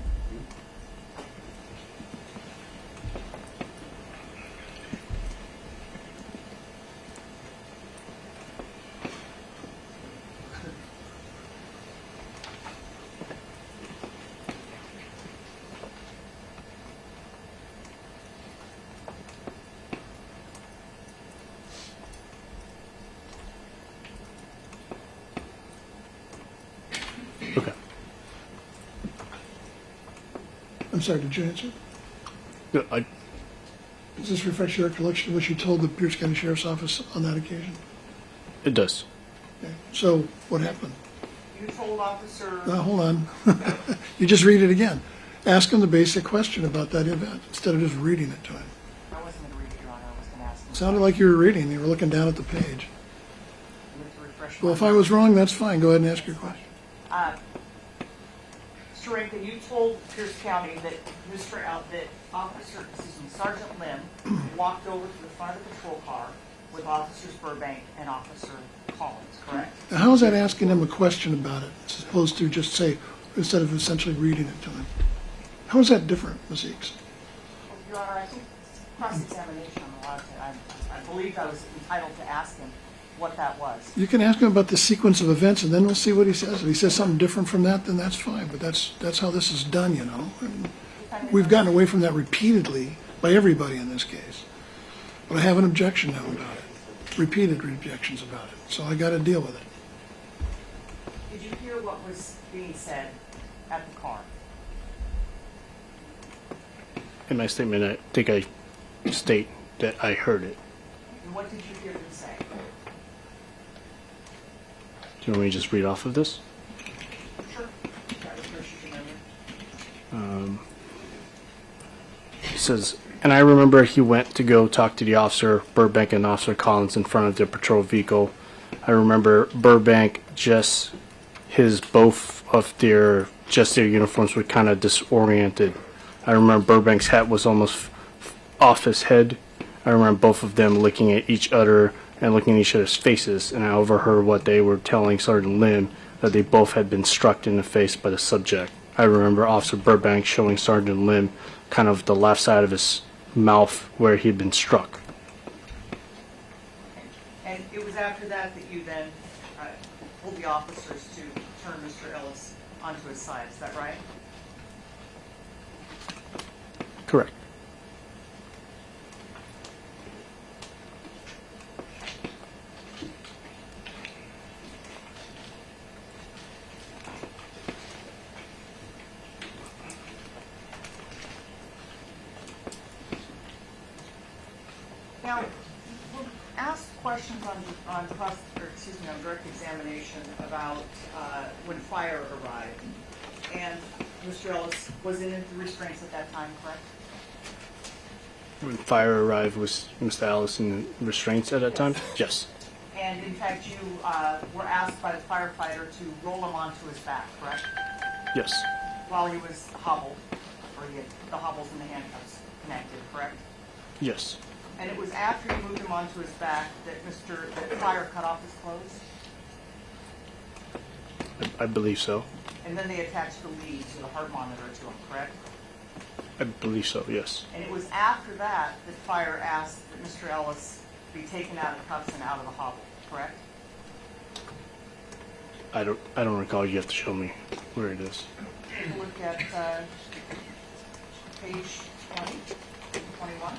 Okay. I'm sorry, did you answer? No, Does this refresh your recollection of what you told the Pierce County Sheriff's Office on that occasion? it does. Okay. So what happened? You told Officer, Now, hold on. You just read it again. Ask him the basic question about that event instead of just reading it to him. I wasn't going to read it, Your Honor, I was going to ask him. It sounded like you were reading. You were looking down at the page. You have to refresh Well, my if I was wrong, that's fine. Go ahead and ask your question. Mr. Rankin, you told Pierce County that Sergeant Lim walked over to the front of the patrol car with Officers Burbank and Officer Collins, correct? Now, how is that asking him a question about it, as opposed to just say, instead of essentially reading it to him? How is that different, Ms. Eakes? Your Honor, I think cross-examination, I'm allowed to, I believe I was entitled to ask him what that was. You can ask him about the sequence of events, and then we'll see what he says. If he says something different from that, then that's fine. But that's how this is done, you know. And we've gotten away from that repeatedly by everybody in this case. But I have an objection now about it. Repeated objections about it. So I got to deal with it. Did you hear what was being said at the car? In my statement, I think I state that I heard it. And what did you hear them say? Do you want me to just read off of this? Sure. That refreshes your memory. It says, and I remember he went to go talk to the officer, Burbank and Officer Collins in front of their patrol vehicle. I remember Burbank both of their uniforms were kind of disoriented. I remember Burbank's hat was almost off his head. I remember both of them looking at each other and looking at each other's faces, and I overheard what they were telling Sergeant Lim, that they both had been struck in the face by the subject. I remember Officer Burbank showing Sergeant Lim kind of the left side of his mouth where he had been struck. And it was after that that you then told the officers to turn Mr. Ellis onto his side, is that right? Correct. asked questions on direct examination about when fire arrived. And Mr. Ellis was in the restraints at that time, correct? When fire arrived, was Mr. Ellis in restraints at that time? Yes. And in fact, you were asked by the firefighter to roll him onto his back, correct? Yes. While he was hobbled, or he had the hobbles and the handcuffs connected, correct? Yes. And it was after you moved him onto his back that that fire cut off his clothes? I believe so. And then they attached the lead to the heart monitor to him, correct? I believe so, yes. And it was after that that fire asked that Mr. Ellis be taken out of cuffs and out of the hobble, correct? I don't recall. You have to show me where it is. Take a look at page 20, 21.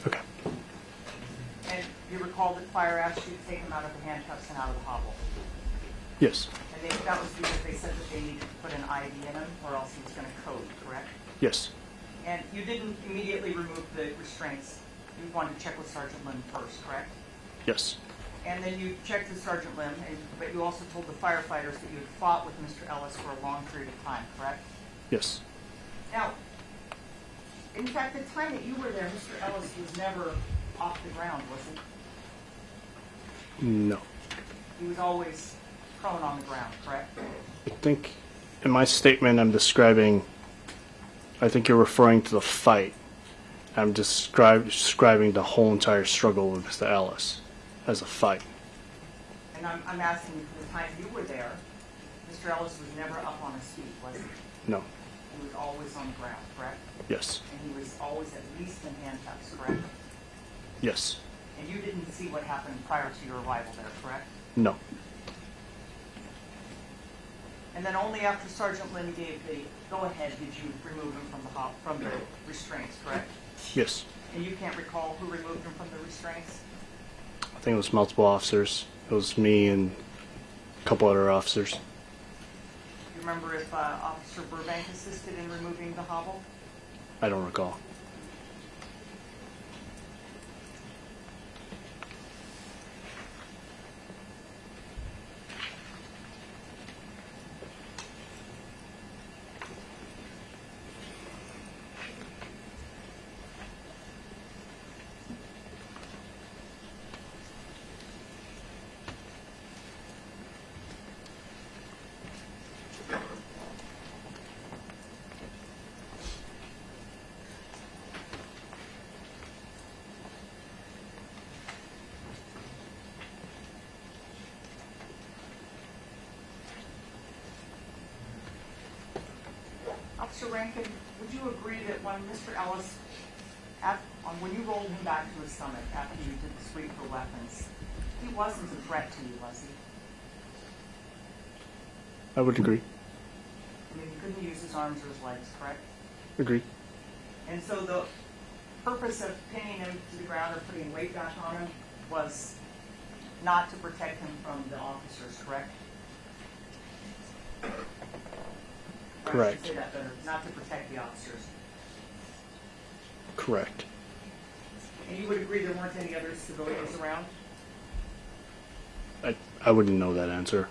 Okay. And you recall that fire asked you to take him out of the handcuffs and out of the hobble. Yes. And that was because they said that they needed to put an IV in him or else he was going to code, correct? Yes. And you didn't immediately remove the restraints. You wanted to check with Sergeant Lim first, correct? Yes. And then you checked with Sergeant Lim, but you also told the firefighters that you had fought with Mr. Ellis for a long period of time, correct? Yes. Now, in fact, the time that you were there, Mr. Ellis was never off the ground, was he? No. He was always prone on the ground, correct? I think in my statement I'm describing, I think you're referring to the fight. I'm describing the whole entire struggle with Mr. Ellis as a fight. And I'm asking you, for the time you were there, Mr. Ellis was never up on his feet, was he? No. He was always on the ground, correct? Yes. And he was always at least in handcuffs, correct? Yes. And you didn't see what happened prior to your arrival there, correct? No. And then only after Sergeant Lynn gave the go-ahead did you remove him from the restraints, correct? Yes. And you can't recall who removed him from the restraints? I think it was multiple officers. It was me and a couple other officers. Do you remember if Officer Burbank assisted in removing the hobble? I don't recall. Officer Rankin, would you agree that when Mr. Ellis, when you rolled him back to his stomach after you did the sweep for weapons, he wasn't a threat to you, was he? I would agree. I mean, he couldn't use his arms or his legs, correct? Agree. And so the purpose of pinning him to the ground or putting weight back on him was not to protect him from the officers, correct? Or I should Correct. say that better, not to protect the officers. Correct. And you would agree there weren't any other civilians around? I wouldn't know that answer.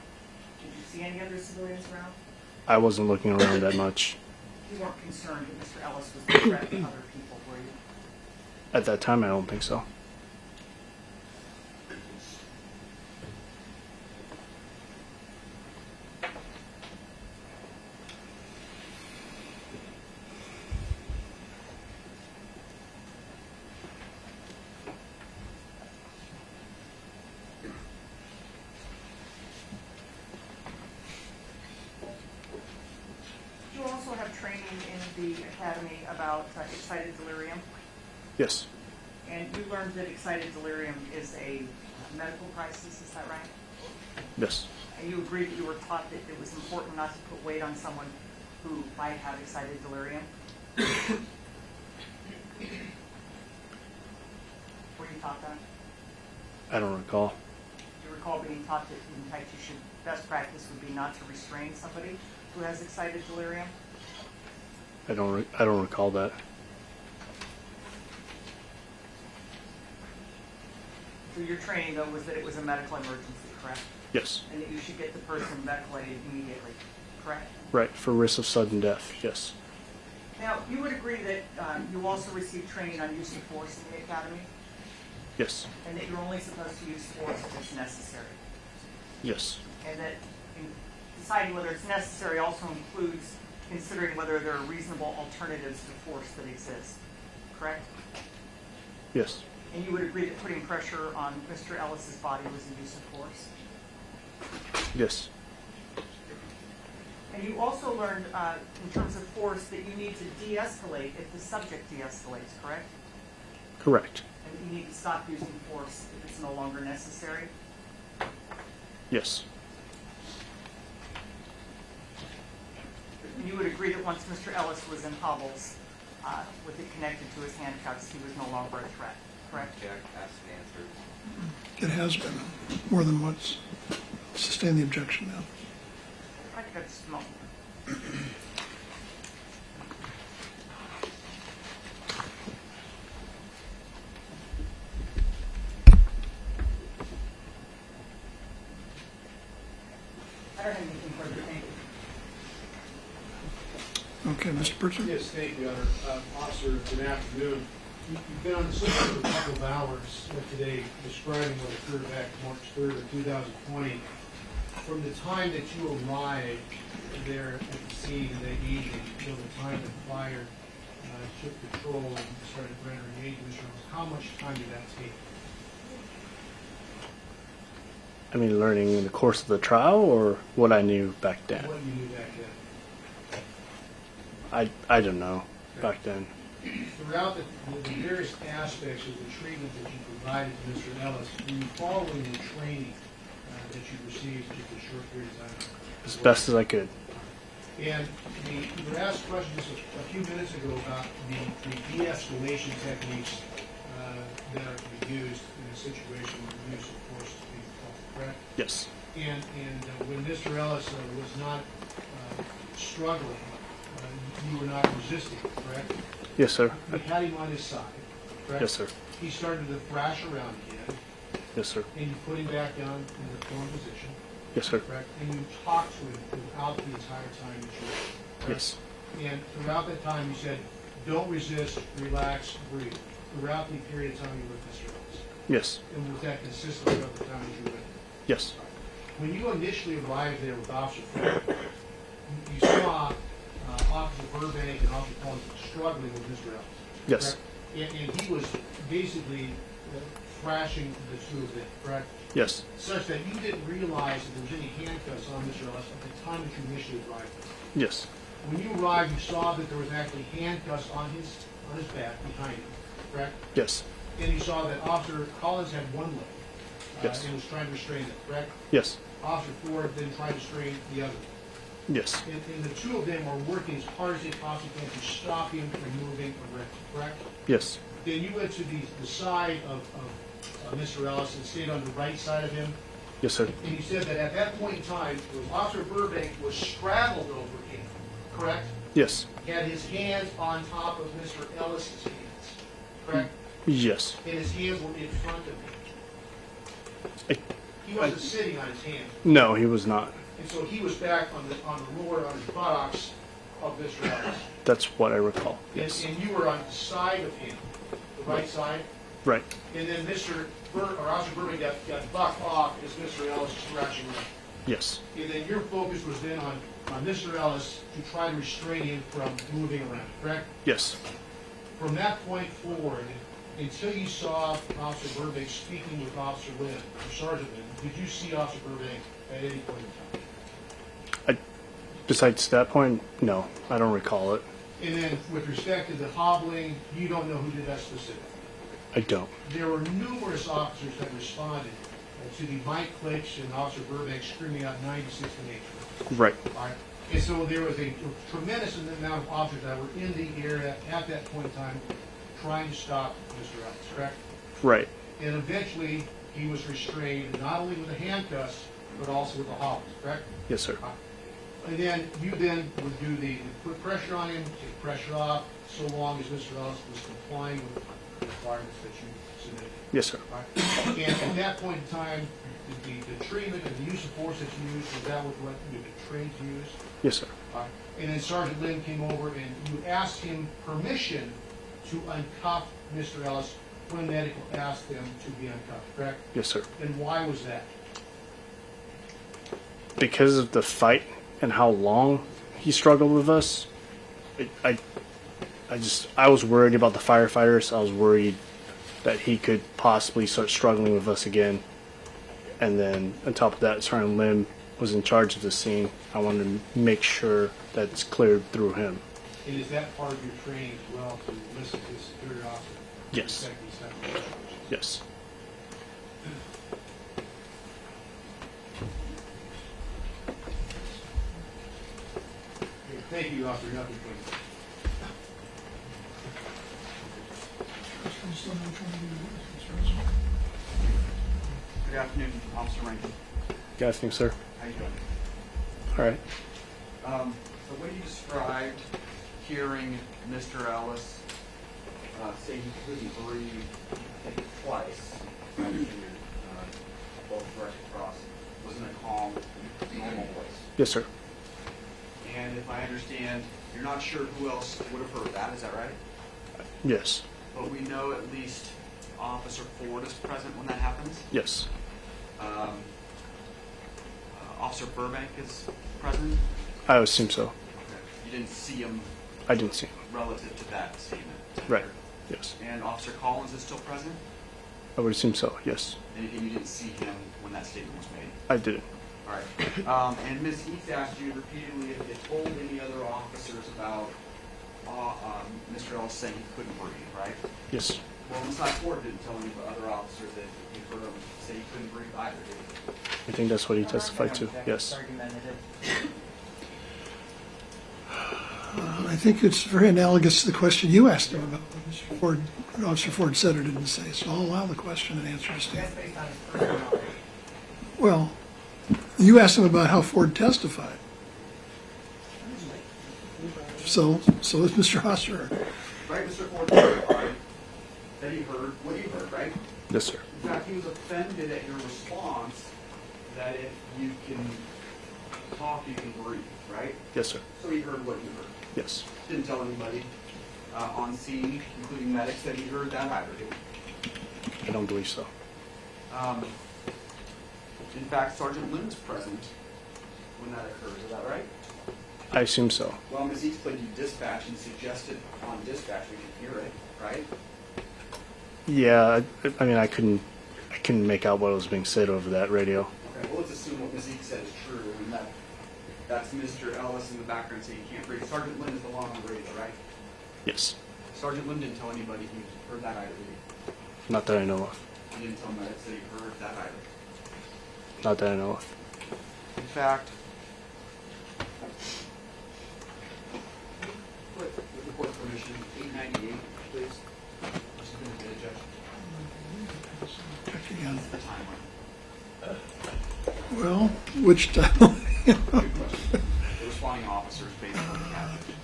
Did you see any other civilians around? I wasn't looking around that much. You weren't concerned that Mr. Ellis was a threat to other people, were you? At that time, I don't think so. Did you also have training in the academy about excited delirium? Yes. And And you learned that excited delirium is a medical crisis, is that right? Yes. And you agreed that you were taught that it was important not to put weight on someone who might have excited delirium? Were you taught that? I don't recall. Do you recall being taught that in fact you should, best practice would be not to restrain somebody who has excited delirium? I don't recall that. So your training though was that it was a medical emergency, correct? Yes. And that you should get the person medical aid immediately, correct? Right, for risk of sudden death, yes. Now, you would agree that you also received training on use of force in the academy, Yes. and that you're only supposed to use force if it's necessary, Yes. and that in deciding whether it's necessary also includes considering whether there are reasonable alternatives to force that exist, correct? Yes. And you would agree that putting pressure on Mr. Ellis's body was a use of force? Yes. And you also learned, in terms of force, that you need to de-escalate if the subject de-escalates, correct? Correct. And that you need to stop using force if it's no longer necessary? Yes. And you would agree that once Mr. Ellis was in hobbles, with it connected to his handcuffs, he was no longer a threat, correct? Jack asked and answered. It has been more than once. Sustain the objection now. I think that's a moment. I don't have anything further, thank you. Okay, Mr. Burton? Yes, thank you, Your Honor. Officer, good afternoon. You've been on the stand for a couple of hours today describing what occurred back March 3rd of 2020. From the time that you arrived there at the scene that evening until the time the fire took control and started rendering aid to Mr. Ellis, how much time did that take? I mean, learning in the course of the trial or what I knew back then? What you knew back then? I don't know back then. Throughout the various aspects of the treatment that you provided to Mr. Ellis, were you following the training that you received just a short period of time? As best as I could. And you were asked a question just a few minutes ago about the de-escalation techniques that are to be used in a situation where use of force is being called, correct? Yes. And when Mr. Ellis was not struggling, you were not resisting, correct? Yes, sir. You had him on his side, correct? Yes, sir. He started to thrash around again, Yes, sir. and you put him back down in the prone position, Yes, sir. correct? And you talked to him throughout the entire time that you were there, correct? Yes. And throughout that time, you said, don't resist, relax, breathe. Throughout the period of time you were with Mr. Ellis. Yes. And was that consistent throughout the time that you were with him? Yes. When you initially arrived there with Officer Ford, you saw Officer Burbank and Officer Collins struggling with Mr. Ellis. Yes. Correct? And he was basically thrashing the two of them, correct? Yes. Such that you didn't realize that there was any handcuffs on Mr. Ellis at the time that you initially arrived there. Yes. When you arrived, you saw that there was actually handcuffs on his back behind him, correct? Yes. And you saw that Officer Collins had one leg Yes. and was trying to restrain it, correct? Yes. Officer Ford then tried to restrain the other. Yes. And the two of them are working as hard as they possibly can to stop him from moving or wrecking, correct? Yes. Then you went to the side of Mr. Ellis and stayed on the right side of him. Yes, sir. And you said that at that point in time, Officer Burbank was straddled over him, correct? Yes. He had his hands on top of Mr. Ellis's hands, correct? Yes. And his hands were in front of him. He wasn't sitting on his hands. No, he was not. And so he was back on the lower, on his buttocks of Mr. Ellis. That's what I recall. And, Yes. and you were on the side of him, the right side. Right. And then Officer Burbank got bucked off as Mr. Ellis was thrashing around. Yes. And then your focus was then on Mr. Ellis to try to restrain him from moving around, correct? Yes. From that point forward, until you saw Officer Burbank speaking with Officer Lynn, or Sergeant Lynn, did you see Officer Burbank at any point in time? Besides that point, no, I don't recall it. And then with respect to the hobbling, you don't know who did that specifically? I don't. There were numerous officers that responded to the Mike Clicks and Officer Burbank screaming out 96 and 8. Right. All right. And so there was a tremendous amount of officers that were in the area at that point in time trying to stop Mr. Ellis, correct? Right. And eventually, he was restrained not only with the handcuffs, but also with the hollows, correct? Yes, sir. And then you then would do the put pressure on him, take pressure off, so long as Mr. Ellis was complying with the requirements that you submitted. Yes, sir. Right? And at that point in time, the treatment and the use of force that you used, was that what you've been trained to use? Yes, sir. And then Sergeant Lynn came over and you asked him permission to uncuff Mr. Ellis when medical asked them to be uncuffed, correct? Yes, sir. And why was that? Because of the fight and how long he struggled with us, I was worried about the firefighters. I was worried that he could possibly start struggling with us again. And then on top of that, Sergeant Lim was in charge of the scene. I wanted to make sure that it's cleared through him. And is that part of your training as well, to listen to the superior officer? Yes. Protect these type of situations? Yes. Okay, thank you, Officer. Nothing, please. Good afternoon, Officer Rankine. Good afternoon, sir. How you doing? All right. So what you described, hearing Mr. Ellis say he couldn't breathe, I think twice, after both direct across, was in a calm, normal voice. Yes, sir. And if I understand, you're not sure who else would have heard that, is that right? Yes. But we know at least Officer Ford is present when that happens. Yes. Officer Burbank is present. I assume so. You didn't see him I didn't see him. relative to that statement. Right. Yes. And Officer Collins is still present? I would assume so. Yes. And you didn't see him when that statement was made? I didn't. All right. And Ms. Heath asked you repeatedly if you told any other officers about Mr. Ellis saying he couldn't breathe, right? Yes. Well, Ms. Ford didn't tell any other officers that you heard him say he couldn't breathe either, did you? I think that's what he testified to. Yes. I think it's very analogous to the question you asked him about what Mr. Ford, Officer Ford said or didn't say, so I'll allow the question and answer to stand. That's based on his personal knowledge. Well, you asked him about how Ford testified. So is Mr. Hosser. Right, Mr. Ford testified that he heard what you heard, right? Yes, sir. In fact, he was offended at your response that if you can talk, you can breathe, right? Yes, sir. So he heard what you heard. Yes. Didn't tell anybody on scene, including medics, that he heard that either, did he? I don't believe so. In fact, Sergeant Lynn was present when that occurred, is that right? I assume so. Well, Ms. East played you dispatch and suggested on dispatch we could hear it, right? Yeah. I mean, I couldn't make out what was being said over that radio. Okay, well, let's assume what Ms. East said is true, and that's Mr. Ellis in the background saying he can't breathe. Sergeant Lynn is the one on the radio, right? Yes. Sergeant Lynn didn't tell anybody he heard that either, did Not that I know of. he? He didn't tell medics that he heard that either. Not that I know of. In fact, with the court's permission, 898, please. Just going to get a judge. Check again. The timeline. Well, which time? Good question. The responding officers based on the caption.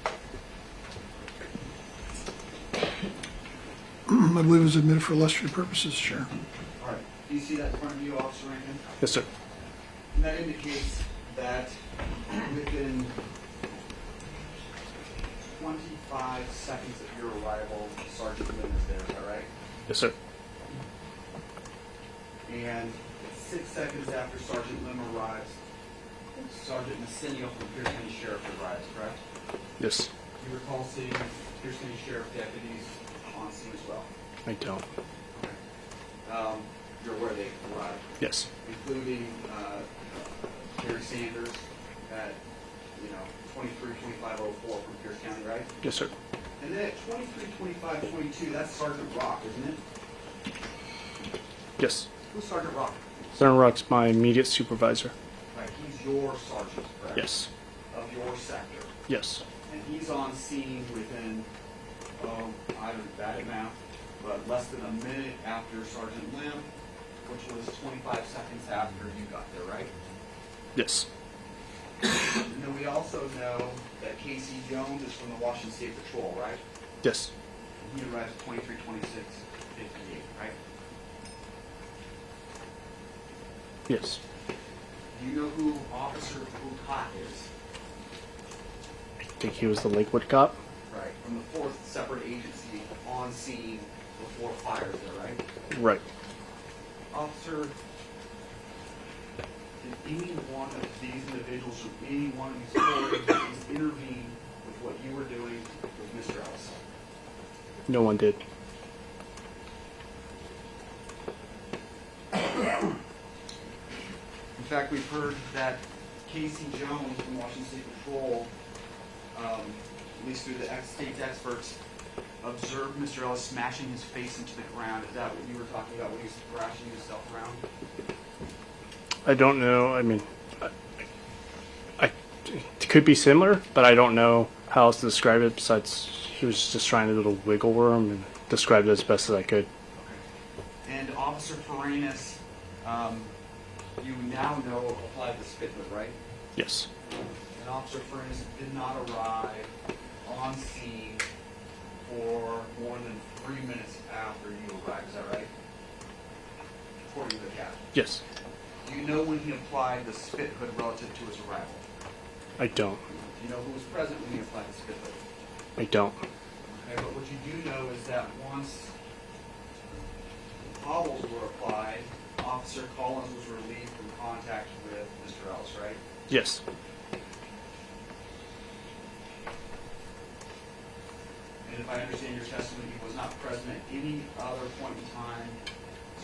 I believe it was admitted for illustrative purposes, Chair. All right. Do you see that in front of you, Officer Rankin? Yes, sir. And that indicates that within 25 seconds of your arrival, Sergeant Lynn is there, is that right? Yes, sir. And 6 seconds after Sergeant Lim arrives, Sergeant Messinio from Pierce County Sheriff arrives, correct? Yes. You recall seeing Pierce County Sheriff deputies on scene as well? I don't. Okay. You're aware they arrived, Yes. including Gary Sanders at 23-2504 from Pierce County, right? Yes, sir. And then at 23-25-22, that's Sergeant Rock, isn't it? Yes. Who's Sergeant Rock? Sergeant Rock's my immediate supervisor. Right, he's your sergeant, correct? Yes. Of your sector. Yes. And he's on scene within, I don't bad math, but less than a minute after Sergeant Lim, which was 25 seconds after you got there, right? Yes. And then we also know that Casey Jones is from the Washington State Patrol, right? Yes. And he arrives at 23:26:58, right? Yes. Do you know who Officer Bukat is? I think he was the Lakewood cop. Right, from the 4th Separate Agency on scene before fires there, right? Right. Officer, did any one of these individuals from any one of these four agencies intervene with what you were doing with Mr. Ellis? No one did. In fact, we've heard that Casey Jones from Washington State Patrol, at least through the state's experts, observed Mr. Ellis smashing his face into the ground. Is that what you were talking about when he was thrashing himself around? I don't know. I mean, it could be similar, but I don't know how else to describe it besides he was just trying to do a little wiggle worm and described it as best as I could. Okay. And Officer Farinas, you now know applied the spit hood, right? Yes. And Officer Farinas did not arrive on scene for more than 3 minutes after you arrived. Is that right? According to the captain. Yes. Do you know when he applied the spit hood relative to his arrival? I don't. Do you know who was present when he applied the spit hood? I don't. Okay, but what you do know is that once hobbles were applied, Officer Collins was relieved from contact with Mr. Ellis, right? Yes. And if I understand your testimony, he was not present at any other point in time.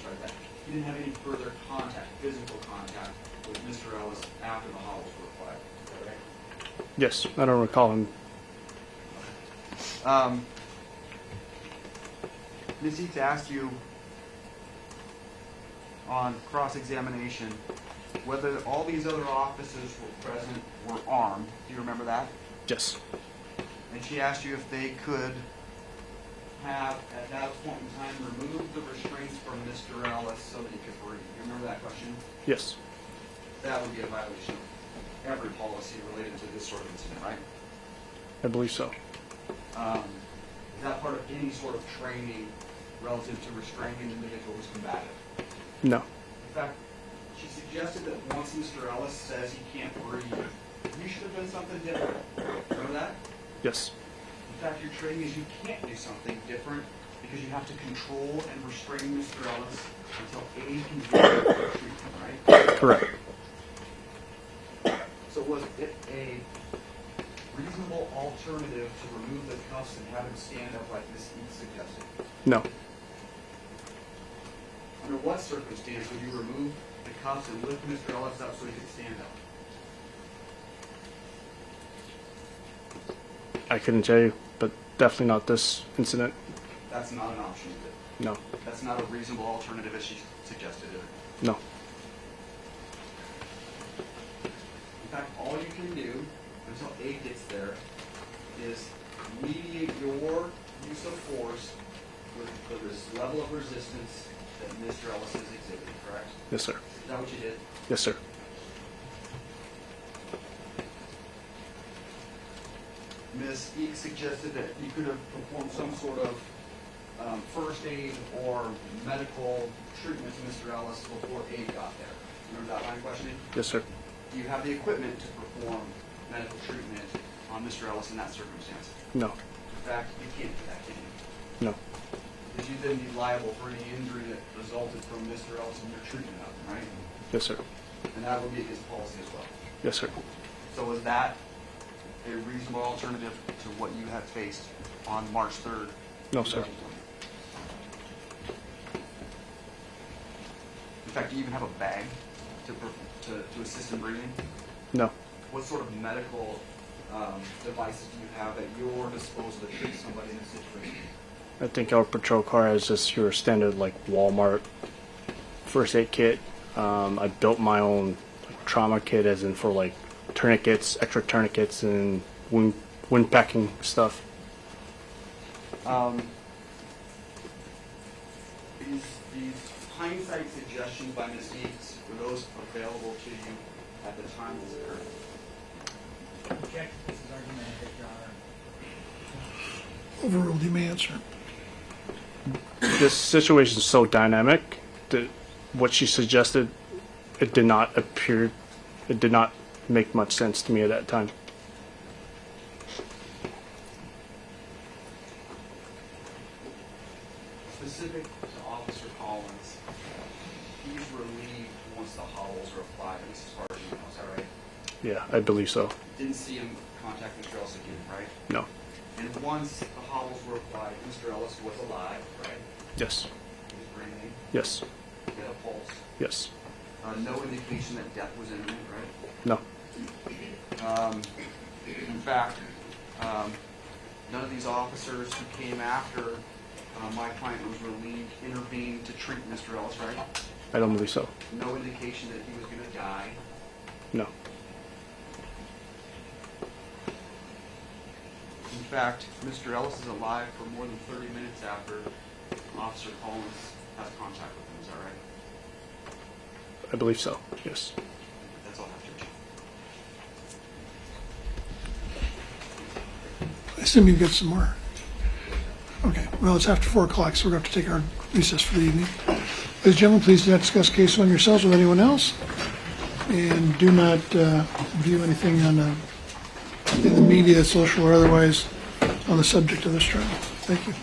Sorry, that he didn't have any further contact, physical contact, with Mr. Ellis after the hobbles were applied. Is that right? Yes. I don't recall him. Ms. Eads asked you on cross-examination whether all these other officers were present were armed. Do you remember that? Yes. And she asked you if they could have, at that point in time, removed the restraints from Mr. Ellis so that he could breathe. You remember that question? Yes. That would be a violation of every policy related to this sort of incident, right? I believe so. Is that part of any sort of training relative to restraining an individual who's combative? No. In fact, she suggested that once Mr. Ellis says he can't breathe, you should have done something different. Remember that? Yes. In fact, your training is you can't do something different because you have to control and restrain Mr. Ellis until aid can be treatment, right? Correct. So was it a reasonable alternative to remove the cuffs and have him stand up like Ms. Eads suggested? No. Under what circumstance would you remove the cuffs and lift Mr. Ellis up so he could stand up? I couldn't tell you, but definitely not this incident. That's not an option, is it? No. That's not a reasonable alternative as she suggested, is it? No. In fact, all you can do until aid gets there is mediate your use of force with this level of resistance that Mr. Ellis is exhibiting, correct? Yes, sir. Is that what you did? Yes, sir. Ms. Eek suggested that you could have performed some sort of first aid or medical treatment to Mr. Ellis before aid got there. Remember that line of questioning? Yes, sir. Do you have the equipment to perform medical treatment on Mr. Ellis in that circumstance? No. In fact, you can't do that, can you? No. Because you then be liable for any injury that resulted from Mr. Ellis and your treatment of him, right? Yes, sir. And that would be against policy as well. Yes, sir. So was that a reasonable alternative to what you had faced on March 3rd? No, sir. 2020? In fact, do you even have a bag to assist in breathing? No. What sort of medical devices do you have at your disposal to treat somebody in this situation? I think our patrol car has just your standard like Walmart first aid kit. I built my own like, trauma kit, as in for like tourniquets, extra tourniquets, and wound packing stuff. These hindsight suggestions by Ms. Eads, were those available to you at the time this occurred? Object, this is argumentative, Your Honor. Overruled, you may answer. This situation is so dynamic that what she suggested, it did not make much sense to me at that time. Specific to Officer Collins, he's relieved once the hollows are applied, at least as far as you know, is that right? Yeah, I believe so. Didn't see him contact Mr. Ellis again, right? No. And once the hollows were applied, Mr. Ellis was alive, right? Yes. He was breathing, Yes. he had a pulse. Yes. No indication that death was imminent, right? No. In fact, none of these officers who came after my client was relieved intervened to treat Mr. Ellis, right? I don't believe so. No indication that he was going to die. No. In fact, Mr. Ellis is alive for more than 30 minutes after Officer Collins has contact with him, is that right? I believe so. Yes. That's all I have to do. I assume you've got some more. Okay, well, it's after 4 o'clock, so we're going to have to take our recess for the evening. Ladies and gentlemen, please do not discuss case on yourselves with anyone else, and do not view anything on in the media, social or otherwise, on the subject of this trial. Thank you.